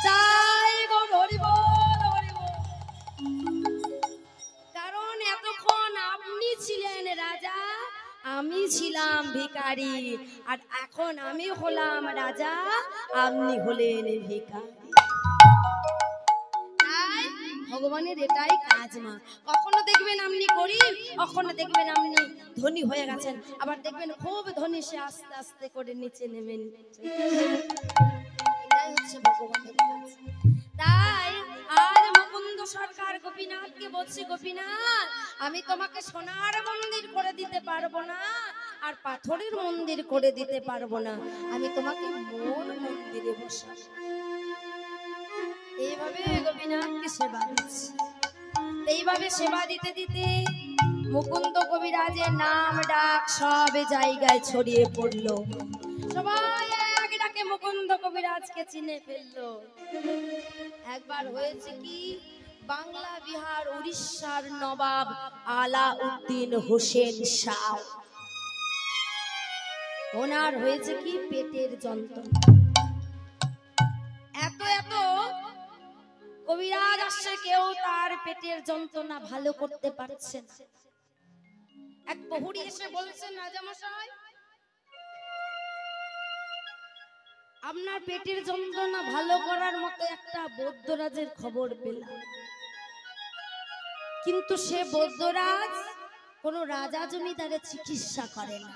জয় গো হরি বল, হরি বল। কারণ এতক্ষণ আপনি ছিলেন রাজা, আমি ছিলাম ভিখারি, আর এখন আমি হলাম রাজা, আপনি হলেন ভিখারি। তাই ভগবানের এটাই কাজ মা। কখনো দেখবেন আপনি গরিব, কখনো দেখবেন আপনি ধনী হয়ে গেছেন, আবার দেখবেন খুব ধনী সে আস্তে আস্তে করে নিচে নেমে এটাই হচ্ছে ভগবানের কাজ। তাই আজ মুকুন্দ সরকার গোপীনাথকে বলছি গোপীনাথ আমি তোমাকে সোনার মন্দির করে দিতে পারবো না আর পাথরের মন্দির করে দিতে পারবো না, আমি তোমাকে মন মন্দিরে বসাবো। এইভাবে গোপীনাথকে সেবা দিচ্ছি। এইভাবে সেবা দিতে দিতে মুকুন্দ কবিরাজের নাম ডাক সব জায়গায় ছড়িয়ে পড়লো। সবাই এক ডাকে মুকুন্দ কবিরাজকে চিনে ফেললো। একবার হয়েছে কি, বাংলা বিহার উড়িষ্যার নবাব আলাউদ্দিন হোসেন শাহ, ওনার হয়েছে কি পেটের যন্ত্রণা। এত এত কবিরাজ আসছে, কেউ তার পেটের যন্ত্রণা ভালো করতে পারছে না। এক বহুরি এসে বলছেন রাজামশাই আপনার পেটের যন্ত্রণা ভালো করার মতো একটা বৈদ্যরাজের খবর পেলাম, কিন্তু সে বৈদ্যরাজ কোন রাজা জমিদারের চিকিৎসা করে না,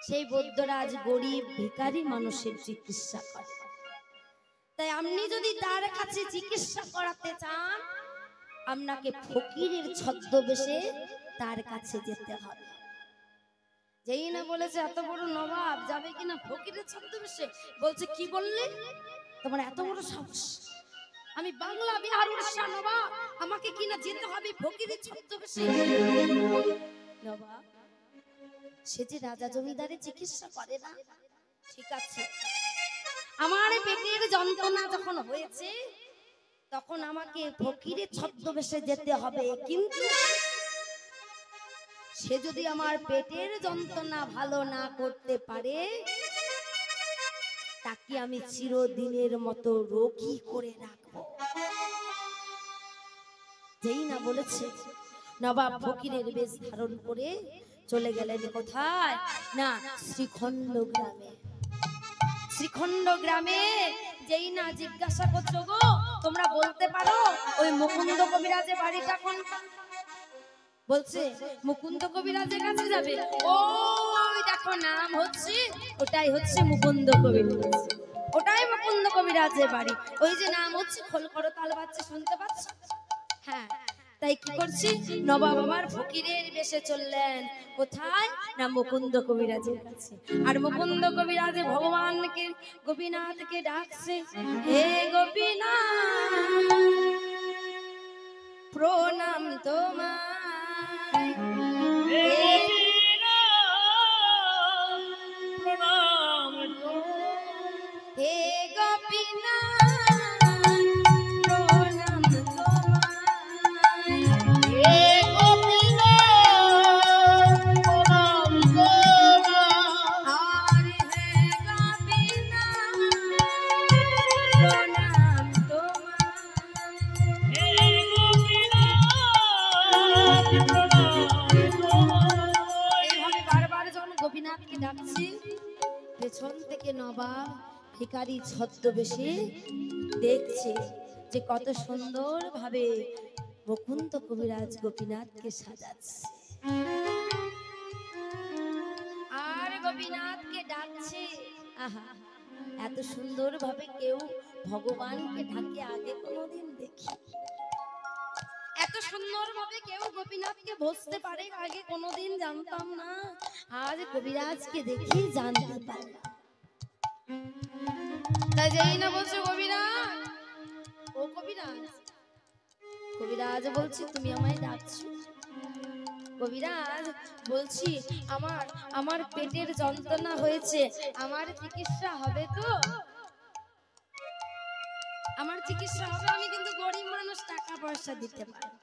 সেই বৈদ্যরাজ গরিব ভিখারি মানুষের চিকিৎসা করে। তাই আপনি যদি তার কাছে চিকিৎসা করাতে চান আপনাকে ফকিরের ছদ্মবেশে তার কাছে যেতে হবে। যেই না বলেছে এত বড় নবাব যাবে কিনা ফকিরের ছদ্মবেশে, বলছে কি বললে, তোমার এত বড় সাহস, আমি বাংলা বিহার উড়িষ্যা নবাব, আমাকে কিনা যেতে হবে ফকিরের ছদ্মবেশে? নবাব সে যে রাজা জমিদারের চিকিৎসা করে না। ঠিক আছে, আমার পেটের যন্ত্রণা যখন হয়েছে তখন আমাকে ফকিরের ছদ্মবেশে যেতে হবে, কিন্তু সে যদি আমার পেটের যন্ত্রণা ভালো না করতে পারে তাকে আমি চিরদিনের মতো রোগী করে রাখবো। যেই না বলেছে, নবাব ফকিরের বেশ ধারণ করে চলে গেলেন কোথায় না শ্রীখণ্ড গ্রামে। শ্রীখণ্ড গ্রামে যেই না জিজ্ঞাসা করছো গো, তোমরা বলতে পারো ওই মুকুন্দ কবিরাজের বাড়িটা কোনটা? বলছে মুকুন্দ কবিরাজের কাছে যাবে। ওই দেখো নাম হচ্ছে, ওটাই হচ্ছে মুকুন্দ কবিরাজ, ওটাই মুকুন্দ কবিরাজের বাড়ি। ওই যে নাম হচ্ছে খোল করো তাল বাজছে, শুনতে পাচ্ছ? হ্যাঁ, তাই কি করছি, নবাব আমার ফকিরের বেশে চললেন কোথায় না মুকুন্দ কবিরাজের কাছে। আর মুকুন্দ কবিরাজ ভগবানকে গোপীনাথকে ডাকছে, হে গোপীনাথ প্রণাম তোমায়, হে গোপীনাথ প্রণাম তোমায়, হে গোপীনাথ প্রণাম তোমায়, হে গোপীনাথ প্রণাম তোমায়, আর হে গোপীনাথ প্রণাম তোমায়। হে গোপীনাথ প্রণাম তোমায়। এইভাবে বারবার যখন গোপীনাথকে ডাকছি, পেছন থেকে নবাব ভিখারি ছদ্মবেশে দেখছে যে কত সুন্দর ভাবে মুকুন্দ কবিরাজ গোপীনাথকে সাজাচ্ছে। আর গোপীনাথকে ডাকছে, আহা এত সুন্দর ভাবে কেউ ভগবানকে ডাকে আগে কোনোদিন দেখি, এত সুন্দর ভাবে কেউ গোপীনাথকে বসতে পারে আগে কোনোদিন জানতাম না, আজ কবিরাজকে দেখি জানতে পারলাম। তাই যেই না বলছে কবিরাজ, ও কবিরাজ, কবিরাজ বলছি তুমি আমায় ডাকছো? কবিরাজ বলছি আমার আমার পেটের যন্ত্রণা হয়েছে, আমার চিকিৎসা হবে তো? আমার চিকিৎসা হবে, আমি কিন্তু গরিব মানুষ, টাকা পয়সা দিতে পারি।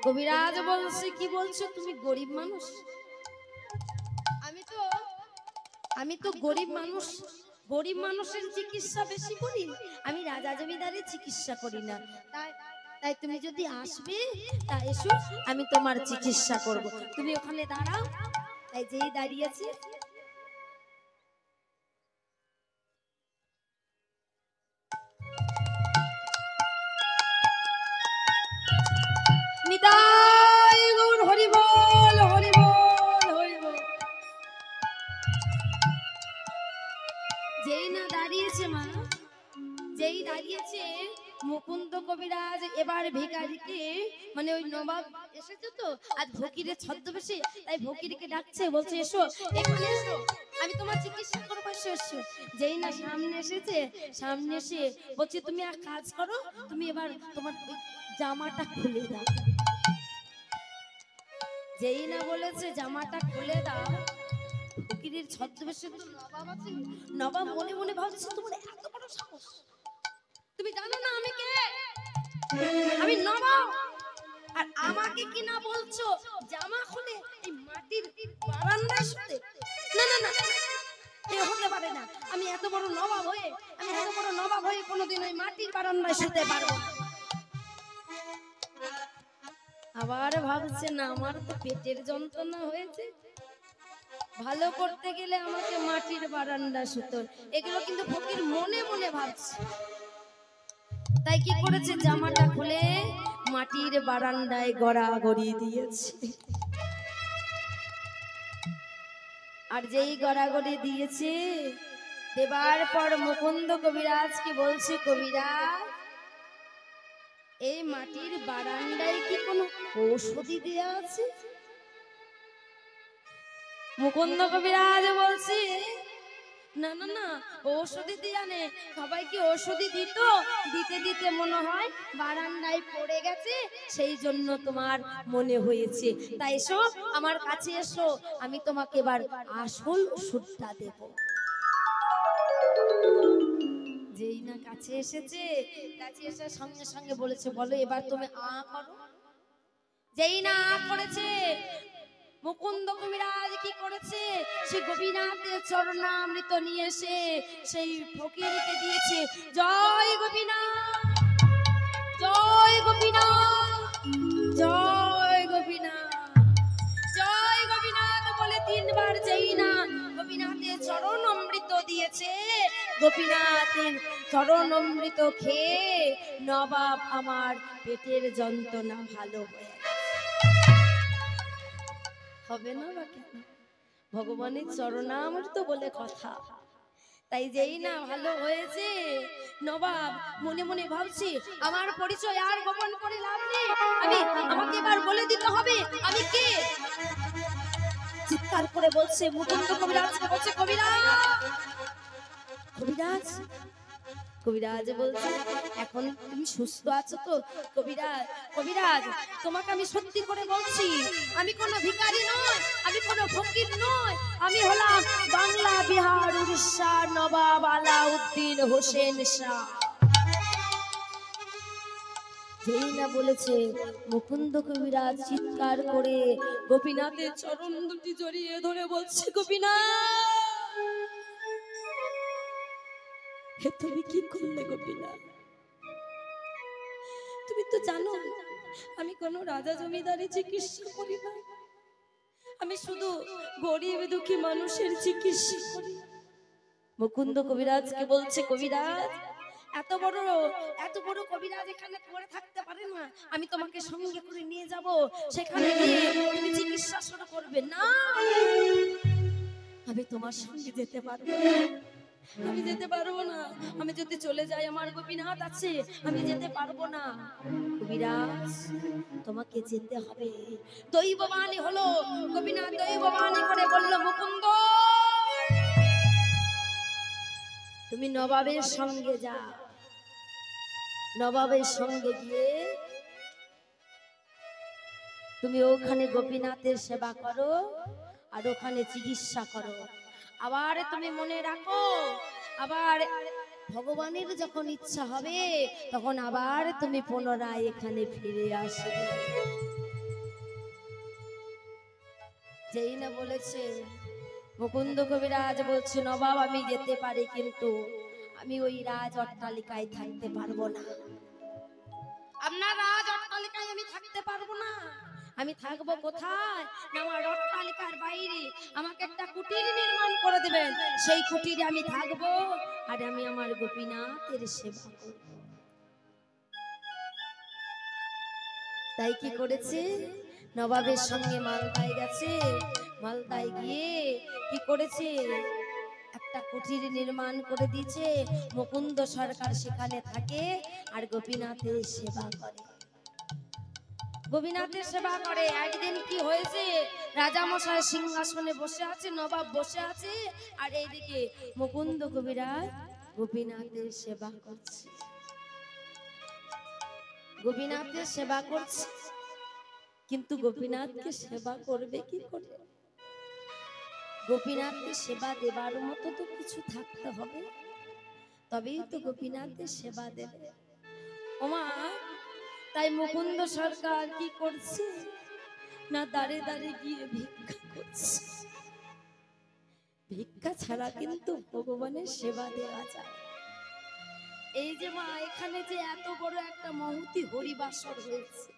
কবিরাজ বলছে কি বলছো তুমি গরিব মানুষ? আমি তো গরিব মানুষ, গরিব মানুষের চিকিৎসা বেশি করি, আমি রাজা জমিদারের চিকিৎসা করি না। তাই তুমি যদি আসবে তা এসো, আমি তোমার চিকিৎসা করব। তুমি ওখানে দাঁড়াও। তাই যেই দাঁড়িয়েছে, নিতাই গৌর হরি বল, হরি বল, হরি বল। যেই না দাঁড়িয়েছে মা, যেই দাঁড়িয়েছে মুকুন্দ কবিরাজ এবার ভিখারিকে, মানে ওই নবাব এসেছে তো আজ ফকিরের ছদ্মবেশে, তাই ফকিরকে ডাকছে, বলছে এসো এখানে এসো, আমি তোমার চিকিৎসা করবো, এসো এসো। যেই না সামনে এসেছে, সামনে এসে বলছে তুমি এক কাজ করো, তুমি এবার তোমার ওই জামাটা খুলে দাও। যেই না বলেছে জামাটা খুলে দাও, ফকিরের ছদ্মবেশে তো নবাব আছে, নবাব মনে মনে ভাবছে তোমার এত বড় সাহস, তুমি জানো না আমি কে? আমি নবাব, আর আমাকে কি না বলছো জামা খুলে এই মাটির বারান্দায় শুতে? না না না, এ হতে পারে না, আমি এত বড় নবাব হয়ে, আমি এত বড় নবাব হয়ে কোনোদিন ওই মাটির বারান্দায় শুতে পারবো না। আবার ভাবছে না আমার তো পেটের যন্ত্রণা হয়েছে, ভালো করতে গেলে আমাকে মাটির বারান্দা শুতে, এগুলো কিন্তু ফকির মনে মনে ভাবছে। তাই কি করেছে, জামাটা খুলে মাটির বারান্দায় গড়াগড়ি দিয়েছে। আর যেই গড়াগড়ি দিয়েছে, দেবার পর মুকুন্দ কবিরাজকে বলছে, কবিরাজ এই মাটির বারান্দায় কি কোনো ঔষধি দেয়া আছে? মুকুন্দ কবিরাজ বলছে না না না, ঔষধি দিয়া নে, সবাই কি ঔষধি দিত, দিতে দিতে মনে হয় বারান্দায় পড়ে গেছে, সেই জন্য তোমার মনে হয়েছে, তাই এসো আমার কাছে এসো, আমি তোমাকে এবার আসল ওষুধটা দেব। যেই না কাছে এসেছে, কাছে এসে সঙ্গে সঙ্গে বলেছে বলো এবার তুমি আ করো। যেই না আ করেছে, মুকুন্দ কবিরাজ কি করেছে, সে গোপীনাথের চরণামৃত নিয়ে এসে সেই ফকিরকে দিয়েছে। জয় গোপীনাথ, জয় গোপীনাথ, জয় গোপীনাথ, জয় গোপীনাথ বলে তিনবার যেই না গোপীনাথের চরণ অমৃত দিয়েছে, গোপীনাথের চরণ অমৃত খেয়ে নবাব আমার পেটের যন্ত্রণা ভালো হয়ে গেছে। হবে না বা কেন? ভগবানের চরণামৃত বলে কথা। তাই যেই না ভালো হয়েছে, নবাব মনে মনে ভাবছি আমার পরিচয় আর গোপন করে লাভ নেই, আমাকে এবার বলে দিতে হবে আমি কে। চিৎকার করে বলছে মুকুন্দ কবিরাজকে, বলছে কবিরাজ, কবিরাজ, কবিরাজ বলছে এখন তুমি সুস্থ আছো তো? কবিরাজ, কবিরাজ তোমাকে আমি সত্যি করে বলছি আমি কোনো ভিখারি নয়, আমি কোনো ফকির নয়, আমি হলাম বাংলা, বিহার, উড়িষ্যা নবাব আলাউদ্দিন হোসেন শাহ। যেই না বলেছে মুকুন্দ কবিরাজ চিৎকার করে গোপীনাথের চরণ দুটি জড়িয়ে ধরে বলছে গোপীনাথ, হে তুমি কি করলে গোপীনাথ? তুমি তো জানো আমি কোনো রাজা জমিদারি চিকিৎসা করি না, আমি শুধু গরিব দুঃখী মানুষের চিকিৎসা করি। মুকুন্দ কবিরাজকে বলছে কবিরাজ এত বড় কবিরাজ এখানে পড়ে থাকতে পারে না, আমি তোমাকে সঙ্গে করে নিয়ে যাব, সেখানে গিয়ে তুমি চিকিৎসা শুরু করবে। না, আমি তোমার সঙ্গে যেতে পারবো না, আমি যেতে পারবো না, আমি যদি চলে যাই আমার গোপীনাথ আছে, আমি যেতে পারবো না। কবিরাজ তোমাকে যেতে হবে। দৈববাণী হলো, গোপীনাথ দৈববাণী করে বলল মুকুন্দ তুমি নবাবের সঙ্গে যাও, নবাবের সঙ্গে গিয়ে তুমি ওখানে গোপীনাথের সেবা করো আর ওখানে চিকিৎসা করো। আবার তুমি মনে রাখো আবার ভগবানের যখন ইচ্ছা হবে তখন আবার তুমি পুনরায় এখানে ফিরে আসবে। যেই না বলেছে মুকুন্দ কবিরাজ বলছে নবাব আমি যেতে পারি, কিন্তু আমি ওই রাজ অট্টালিকায় থাকতে পারবো না, আপনার রাজ অট্টালিকায় আমি থাকতে পারবো না। আমি থাকবো কোথায় না আমার অট্টালিকার বাইরে আমাকে একটা কুটির নির্মাণ করে দেবেন, সেই কুটিরে আমি থাকবো আর আমি আমার গোপীনাথের সেবা করব। তাই কি করেছে নবাবের সঙ্গে মালদায় গেছে, মালদায় গিয়ে কি করেছে একটা কুটির নির্মাণ করে দিয়েছে, মুকুন্দ সরকার সেখানে থাকে আর গোপীনাথের সেবা করে, গোপীনাথের সেবা করে। একদিন কি হয়েছে রাজামশাই সিংহাসনে বসে আছে, নবাব বসে আছে আর এইদিকে মুকুন্দ কবিরাজ গোপীনাথের সেবা করছে, গোপীনাথের সেবা করছে, কিন্তু গোপীনাথকে সেবা করবে কি করে? গোপীনাথকে সেবা দেবার মতো তো কিছু থাকতে হবে, তবেই তো গোপীনাথের সেবা দেবে। ওমা তাই মুকুন্দ সরকার কি করছে না দাঁড়ে দাঁড়িয়ে গিয়ে ভিক্ষা করছে। ভিক্ষা ছাড়া কিন্তু ভগবানের সেবা দেওয়া যায়। এই যে মা এখানে যে এত বড় একটা মহতি হরিবাসর হয়েছে,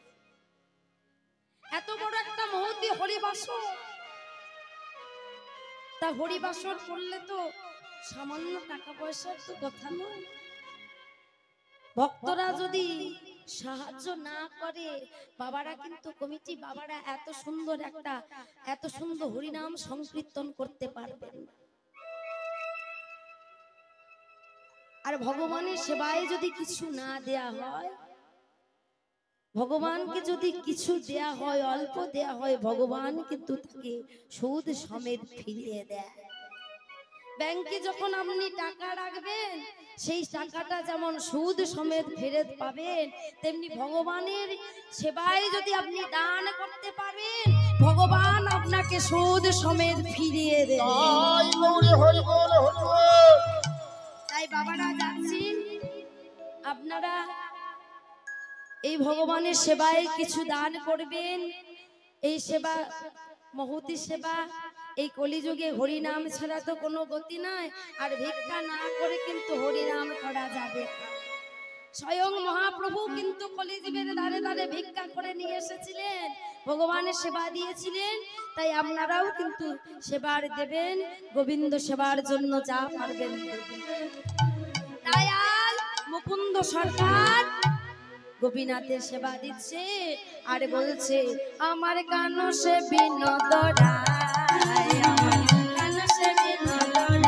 এত বড় একটা মহতি হরিবাসর, তা হরিবাসর করলে তো সামান্য টাকা পয়সার তো কথা নয়। ভক্তরা যদি সাহায্য না করে বাবারা কিন্তু কমিটি বাবারা এত সুন্দর হরিনাম সংকীর্তন করতে পারবেন না। আর ভগবানের সেবায় যদি কিছু না দেয়া হয়, ভগবানকে যদি কিছু দেয়া হয়, অল্প দেয়া হয়, ভগবান কিন্তু তাকে সুদ সমেত ফিরিয়ে দেয়। ব্যাংকে যখন আপনি টাকা রাখবেন সেই টাকাটা যেমন সুদ সমেত ফেরত পাবেন, তেমনি ভগবানের সেবায় যদি আপনি দান করতে পারেন ভগবান আপনাকে সুদ সমেত ফিরিয়ে দেবেন। তাই বাবারা যাচ্ছেন, আপনারা এই ভগবানের সেবায় কিছু দান করবেন, এই সেবা মহতি সেবা। এই কলিযুগে হরিনাম ছাড়া তো কোনো গতি নাই, আর ভিক্ষা না করে কিন্তু হরিনাম করা যাবে না। স্বয়ং মহাপ্রভু কিন্তু কলিযুগের দ্বারে দ্বারে ভিক্ষা করে নিয়ে এসেছিলেন, ভগবানের সেবা দিয়েছিলেন। তাই আপনারাও কিন্তু সেবার দেবেন, গোবিন্দ সেবার জন্য যা পারবেন দেবেন। তাই আজ মুকুন্দ সরকার গোপীনাথের সেবা দিচ্ছে আর বলছে, আমার গান সে বিনোদ রায়, আমার গান সে বিনোদ রায়,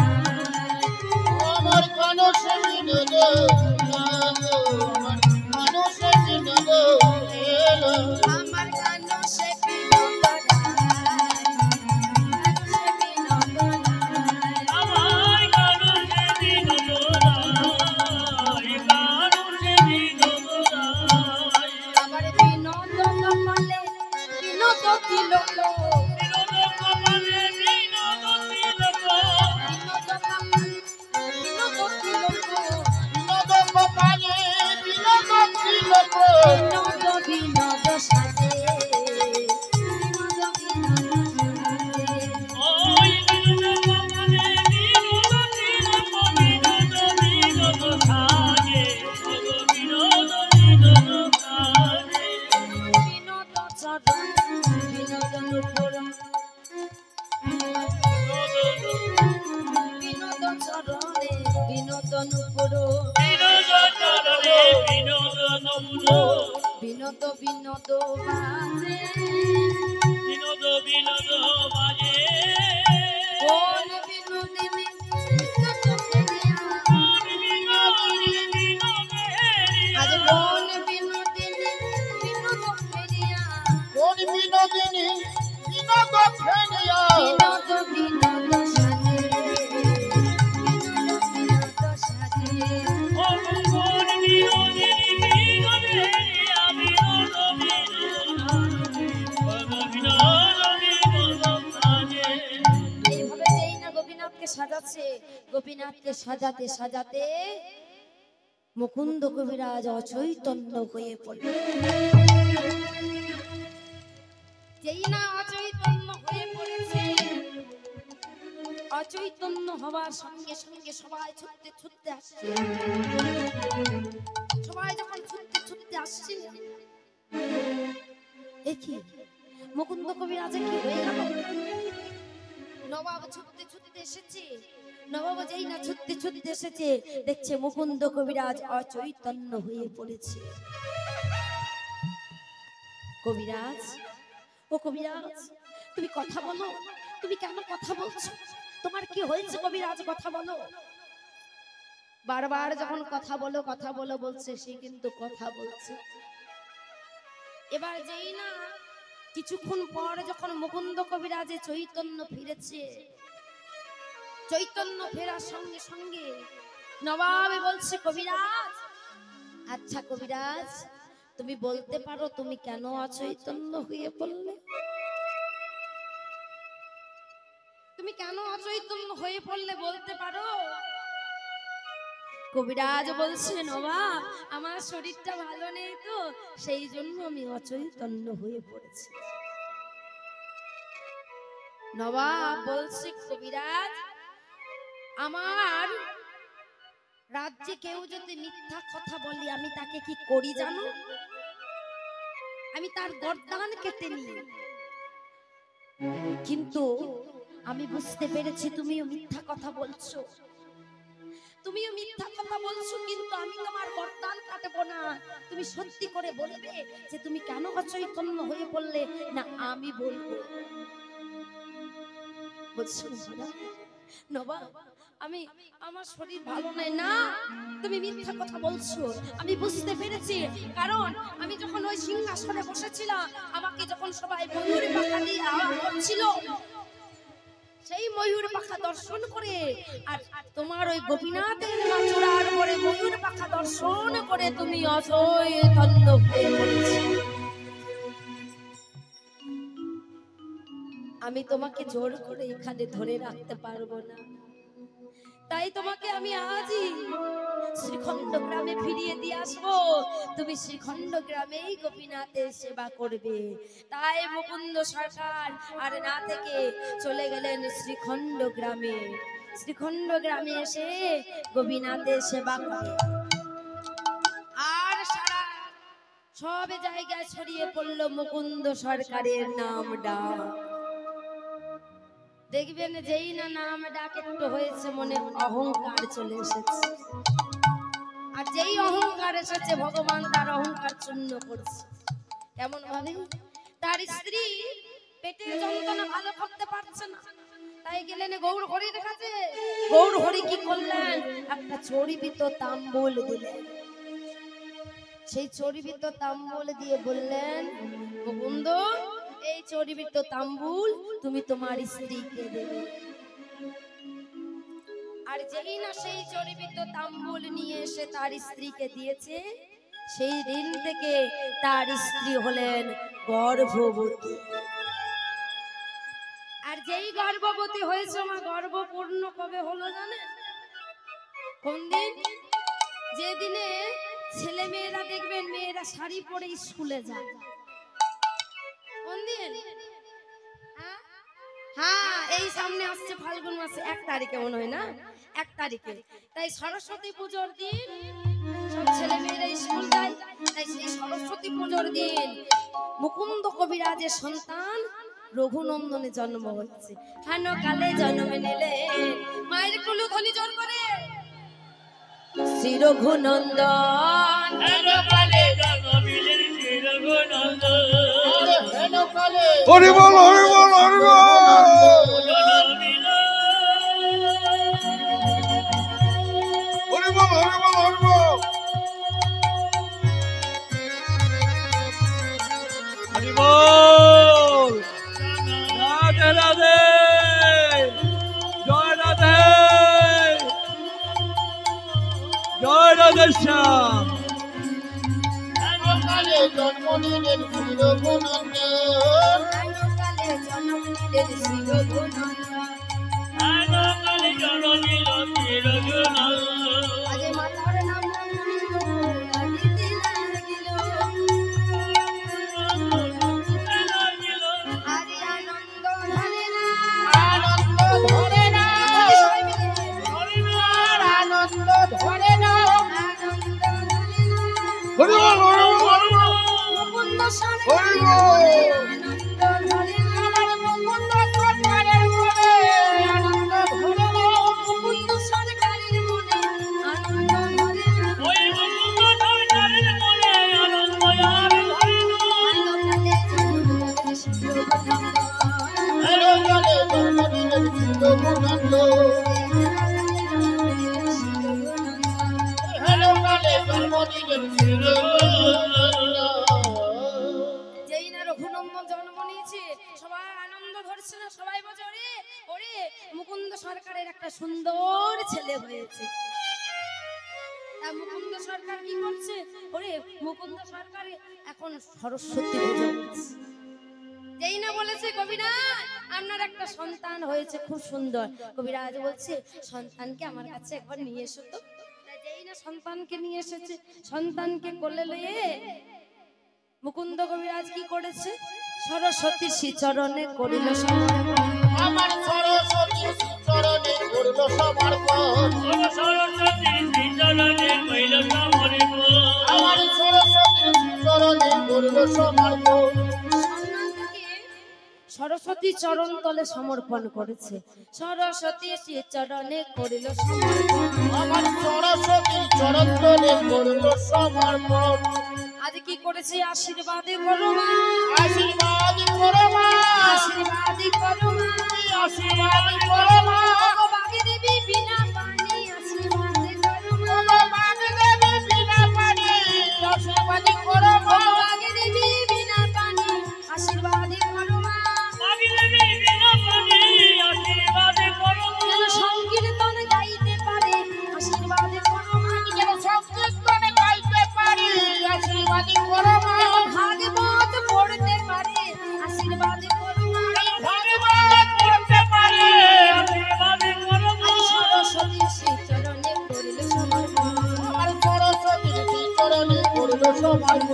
আমার কানসে বিনোদ আমার কানসে বিনোদ এলো আমার গান সে বিনোদ রায়, গান সে বিনোদ রায়। আমার কানসে বিনোদ কানসে বিনোদ আমার বিনোদ কপালে বিনোদ তিলক, বিনোদ কপালে বিনোদ তিলক বিনোদ কপালে বিনোদ তিলক, বিনোদ কপালে বিনোদ তিলক বিনোদ বিনোদ সাজে, বিনোদ বিনোদ সাজে। ওই বিনোদ কপালে বিনোদ তিলক বিনোদ বিনোদ সাজে বিনোদ বিনোদ সাজে বিনোদ চরণ বিনোদ নুপুর, বিনোদ চরণে বিনোদ নুপুর, বিনোদ চরণে বিনোদ নপুর বিনোদ বিনোদ বাজে, বিনোদ বিনোদ বাজে কোন বিনোদিনী বিনোদ ফেরিয়া, আজ কোন বিনোদিনী বিনোদ ফেরিয়া, কোন বিনোদিনী বিনোদ ফেরিয়া বিনোদ বিনোদ সাজে, বিনোদ বিনোদ সাজে। কোন বিনোদিনী বিনোদ ফেরিয়া বিনোদ বিনোদ সাজে এইভাবে যেই না গোপীনাথকে সাজাচ্ছে, গোপীনাথকে সাজাতে সাজাতে মুকুন্দ কবিরাজ অচৈতন্য হয়ে পড়ল। যেই না অচৈতন্য হয়ে পড়েছে, অচৈতন্য হওয়ার সঙ্গে সঙ্গে সবাই ছুটতে ছুটতে আসছে। সবাই যখন ছুটতে ছুটতে আসছে, দেখি মুকুন্দ কবিরাজের কি হয়ে গেল। নবাব ছুটতে ছুটতে এসেছে, নবাব যেই না ছুটতে ছুটতে এসেছে, দেখছে মুকুন্দ কবিরাজ অচৈতন্য হয়ে পড়েছে। কবিরাজ, ও কবিরাজ, তুমি কথা বলো, তুমি কেন কথা বলছো? তোমার কি হয়েছে কবিরাজ, কথা বলো। বারবার যখন কথা বলো কথা বলো বলছে, সে কিন্তু কথা বলছে। এবার যেই না কিছুক্ষণ পর যখন মুকুন্দ কবিরাজে চৈতন্য ফিরেছে, চৈতন্য ফেরার সঙ্গে সঙ্গে নবাবে বলছে, কবিরাজ, আচ্ছা কবিরাজ, তুমি বলতে পারো তুমি কেন অচৈতন্য হয়ে পড়লে? তুমি কেন অচৈতন্য হয়ে পড়লে বলতে পারো? কবিরাজ বলছে, নবাব, আমার শরীরটা ভালো নেই তো, সেই জন্য আমি অচৈতন্য হয়ে পড়েছি। নবাব বলছে, কবিরাজ, আমার রাজ্যে কেউ যদি মিথ্যা কথা বলে আমি তাকে কি করি জানো? আমি তার গর্দান কেটে নিই। কিন্তু আমি বুঝতে পেরেছি তুমিও মিথ্যা কথা বলছো, তুমিও মিথ্যা কথা বলছো, কিন্তু আমি তোমার গর্দান কাটবো না। তুমি সত্যি করে বলবে যে তুমি কেন অচৈতন্য হয়ে পড়লে, না আমি বলবো। বলছো নবাব, আমি আমার শরীর ভালো নাই। না, তুমি মিথ্যা কথা বলছো, আমি বুঝতে পেরেছি। কারণ আমি যখন ওই সিংহাসনে বসেছিলাম, আমাকে যখন সবাই ময়ূর পাখা দিয়ে আওয়াজ করছিল, সেই ময়ূর পাখা দর্শন করে আর তোমার ওই গোপীনাথের চূড়ার উপরে ময়ূর পাখা দর্শন করে তুমি অচৈতন্য হয়ে পড়েছো। আমি তোমাকে জোর করে এখানে ধরে রাখতে পারবো না, তাই তোমাকে আমি আজই শ্রীখণ্ড গ্রামে ফিরিয়ে দিয়ে আসবো, তুমি শ্রীখণ্ড গ্রামেই গোপীনাথের সেবা করবে। তাই মুকুন্দ সরকার আর না থেকে চলে গেলেন শ্রীখণ্ড গ্রামে। শ্রীখণ্ড গ্রামে এসে গোপীনাথের সেবা করে। আর সারা সব জায়গায় ছড়িয়ে পড়ল মুকুন্দ সরকারের নাম ডাক। দেখবেন যেই না নাম ডাক একটু হয়েছে মনে অহংকার চলে এসেছে, আর যেই অহংকার এসেছে ভগবান তার অহংকার চূর্ণ করছে। কেমন ভাবে? তার স্ত্রী পেটের যন্ত্রণা ভালো করতে পারছে না, তাই গেলেন গৌর হরির কাছে। গৌর হরি কি করলেন? একটা চর্বিত তাম্বুল দিলেন। সেই চর্বিত তাম্বুল দিয়ে বললেন, মুকুন্দ এই চর্বিত তাম্বুল তুমি তোমার স্ত্রীকে দেবে। আর যেই না সেই চর্বিত তাম্বুল নিয়ে এসে তার স্ত্রীকে দিয়েছে, সেই দিন থেকে তার স্ত্রী হলেন গর্ভবতী। আর যেই গর্ভবতী হয়েছে, মা গর্ভপূর্ণ কবে হলো জানেন? কোন দিন? যেদিনে ছেলে মেয়েরা দেখবেন মেয়েরা শাড়ি পরে স্কুলে যায়। কোন দিন? হ্যাঁ, এই সামনে আসছে ফাল্গুন মাসে 1 তারিখে মনে হয় না, 1 তারিখে। তাই সরস্বতী পুজোর দিন সব ছেলে মেয়েরা স্কুল যায়। তাই সেই সরস্বতী পুজোর দিন মুকুন্দ কবিরাজের সন্তান রঘুনন্দনের জন্ম হচ্ছে। হেন কালে জন্ম নিলে মায়ের কুলু ধ্বনি জোর করে শ্রী রঘুনন্দন। হেন কালে জন্ম নিলেন শ্রী রঘুনন্দন। হেন কালে হরি বল হরি বল হরি বল হরি বল হরি বল হরি বল হরি বল। রাধে রাধে, জয় রাধে, জয় রাধে শ্যাম। হেন কালে জন্ম নিলেন শ্রী রঘুনন্দন। হেন কালে জন্ম নিলেন শ্রী রঘুনন্দন। হেন কালে জন্ম নিলেন শ্রী রঘুনন্দন। আজে মাতার নাম লাগিতে লাগিল, আরে আনন্দ ধরে না, আনন্দ ধরে না, আর আনন্দ ধরে না। আনন্দ ধরে না। হরি বল হরি বল হরি বল মুকুন্দ হরি সরকার বল। আনন্দ ধরে না। আমার মুকুন্দ সরকারের মনে আনন্দ ধরে না। মুকুন্দ সরকারের মনে আনন্দ ধরে না। ওই মুকুন্দ সরকারের মনে আনন্দ আর ধরে না। হেন কালে জন্ম নিলেন শ্রী রঘুনন্দন। হেন কালে জন্ম নিলেন শ্রী রঘুনন্দন। যেই না রঘুনন্দন জন্ম নিয়েছে সবাই আনন্দ ধরছে না, সবাই বলছে ওরে ওরে মুকুন্দ সরকারের একটা সুন্দর ছেলে হয়েছে। তা মুকুন্দ সরকার কি করছে? ওরে মুকুন্দ সরকার এখন সরস্বতী পুজো করছে। যেই না বলেছে কবিরাজ আপনার একটা সন্তান হয়েছে খুব সুন্দর, কবিরাজ বলছে সন্তানকে আমার কাছে একবার নিয়ে এসো তো। তাই যেই না সন্তানকে নিয়ে এসেছে, সন্তানকে কোলে লয়ে মুকুন্দ কবিরাজ কি করেছে? সরস্বতী শ্রীচরণে করিল সমর্পণ। আমার সরস্বতী চরণে করল সমর্পণ। সরস্বতী শ্রীচরণে কইল সমর্পণ। আমার সরস্বতী চরণে করল সমর্পণ। সন্তানকে সরস্বতী চরণ তলে সমর্পণ করেছে। সরস্বতী শ্রীচরণে করিল সমর্পণ। আমার সরস্বতী চরণ তলে করল সমর্পণ। আজ কি করেছে? আশীর্বাদ করো মা, আশীর্বাদ করো মা, আশীর্বাদ করো মা, আশীর্বাদ করো মা। ও বাগি দেবী বিনা পানি আশীর্বাদ করো মা, ও বাগি দেবী বিনা পানি আশীর্বাদ করো ও মা। বাগি দেবী বিনা পানি আশীর্বাদ করো মা। মাগি দেবী বিনা পানি আশীর্বাদ করো। যেন সংকীর্তন গাইতে পারে আশীর্বাদ করো মা, যেন সংকীর্তনে গাইতে পারি আশীর্বাদ করো মা। ভাগবত পড়তে পারে আশীর্বাদ করো মা, ভগবান পাইব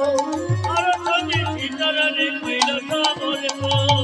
আর যদি সীতারানী কৈলাস বলবো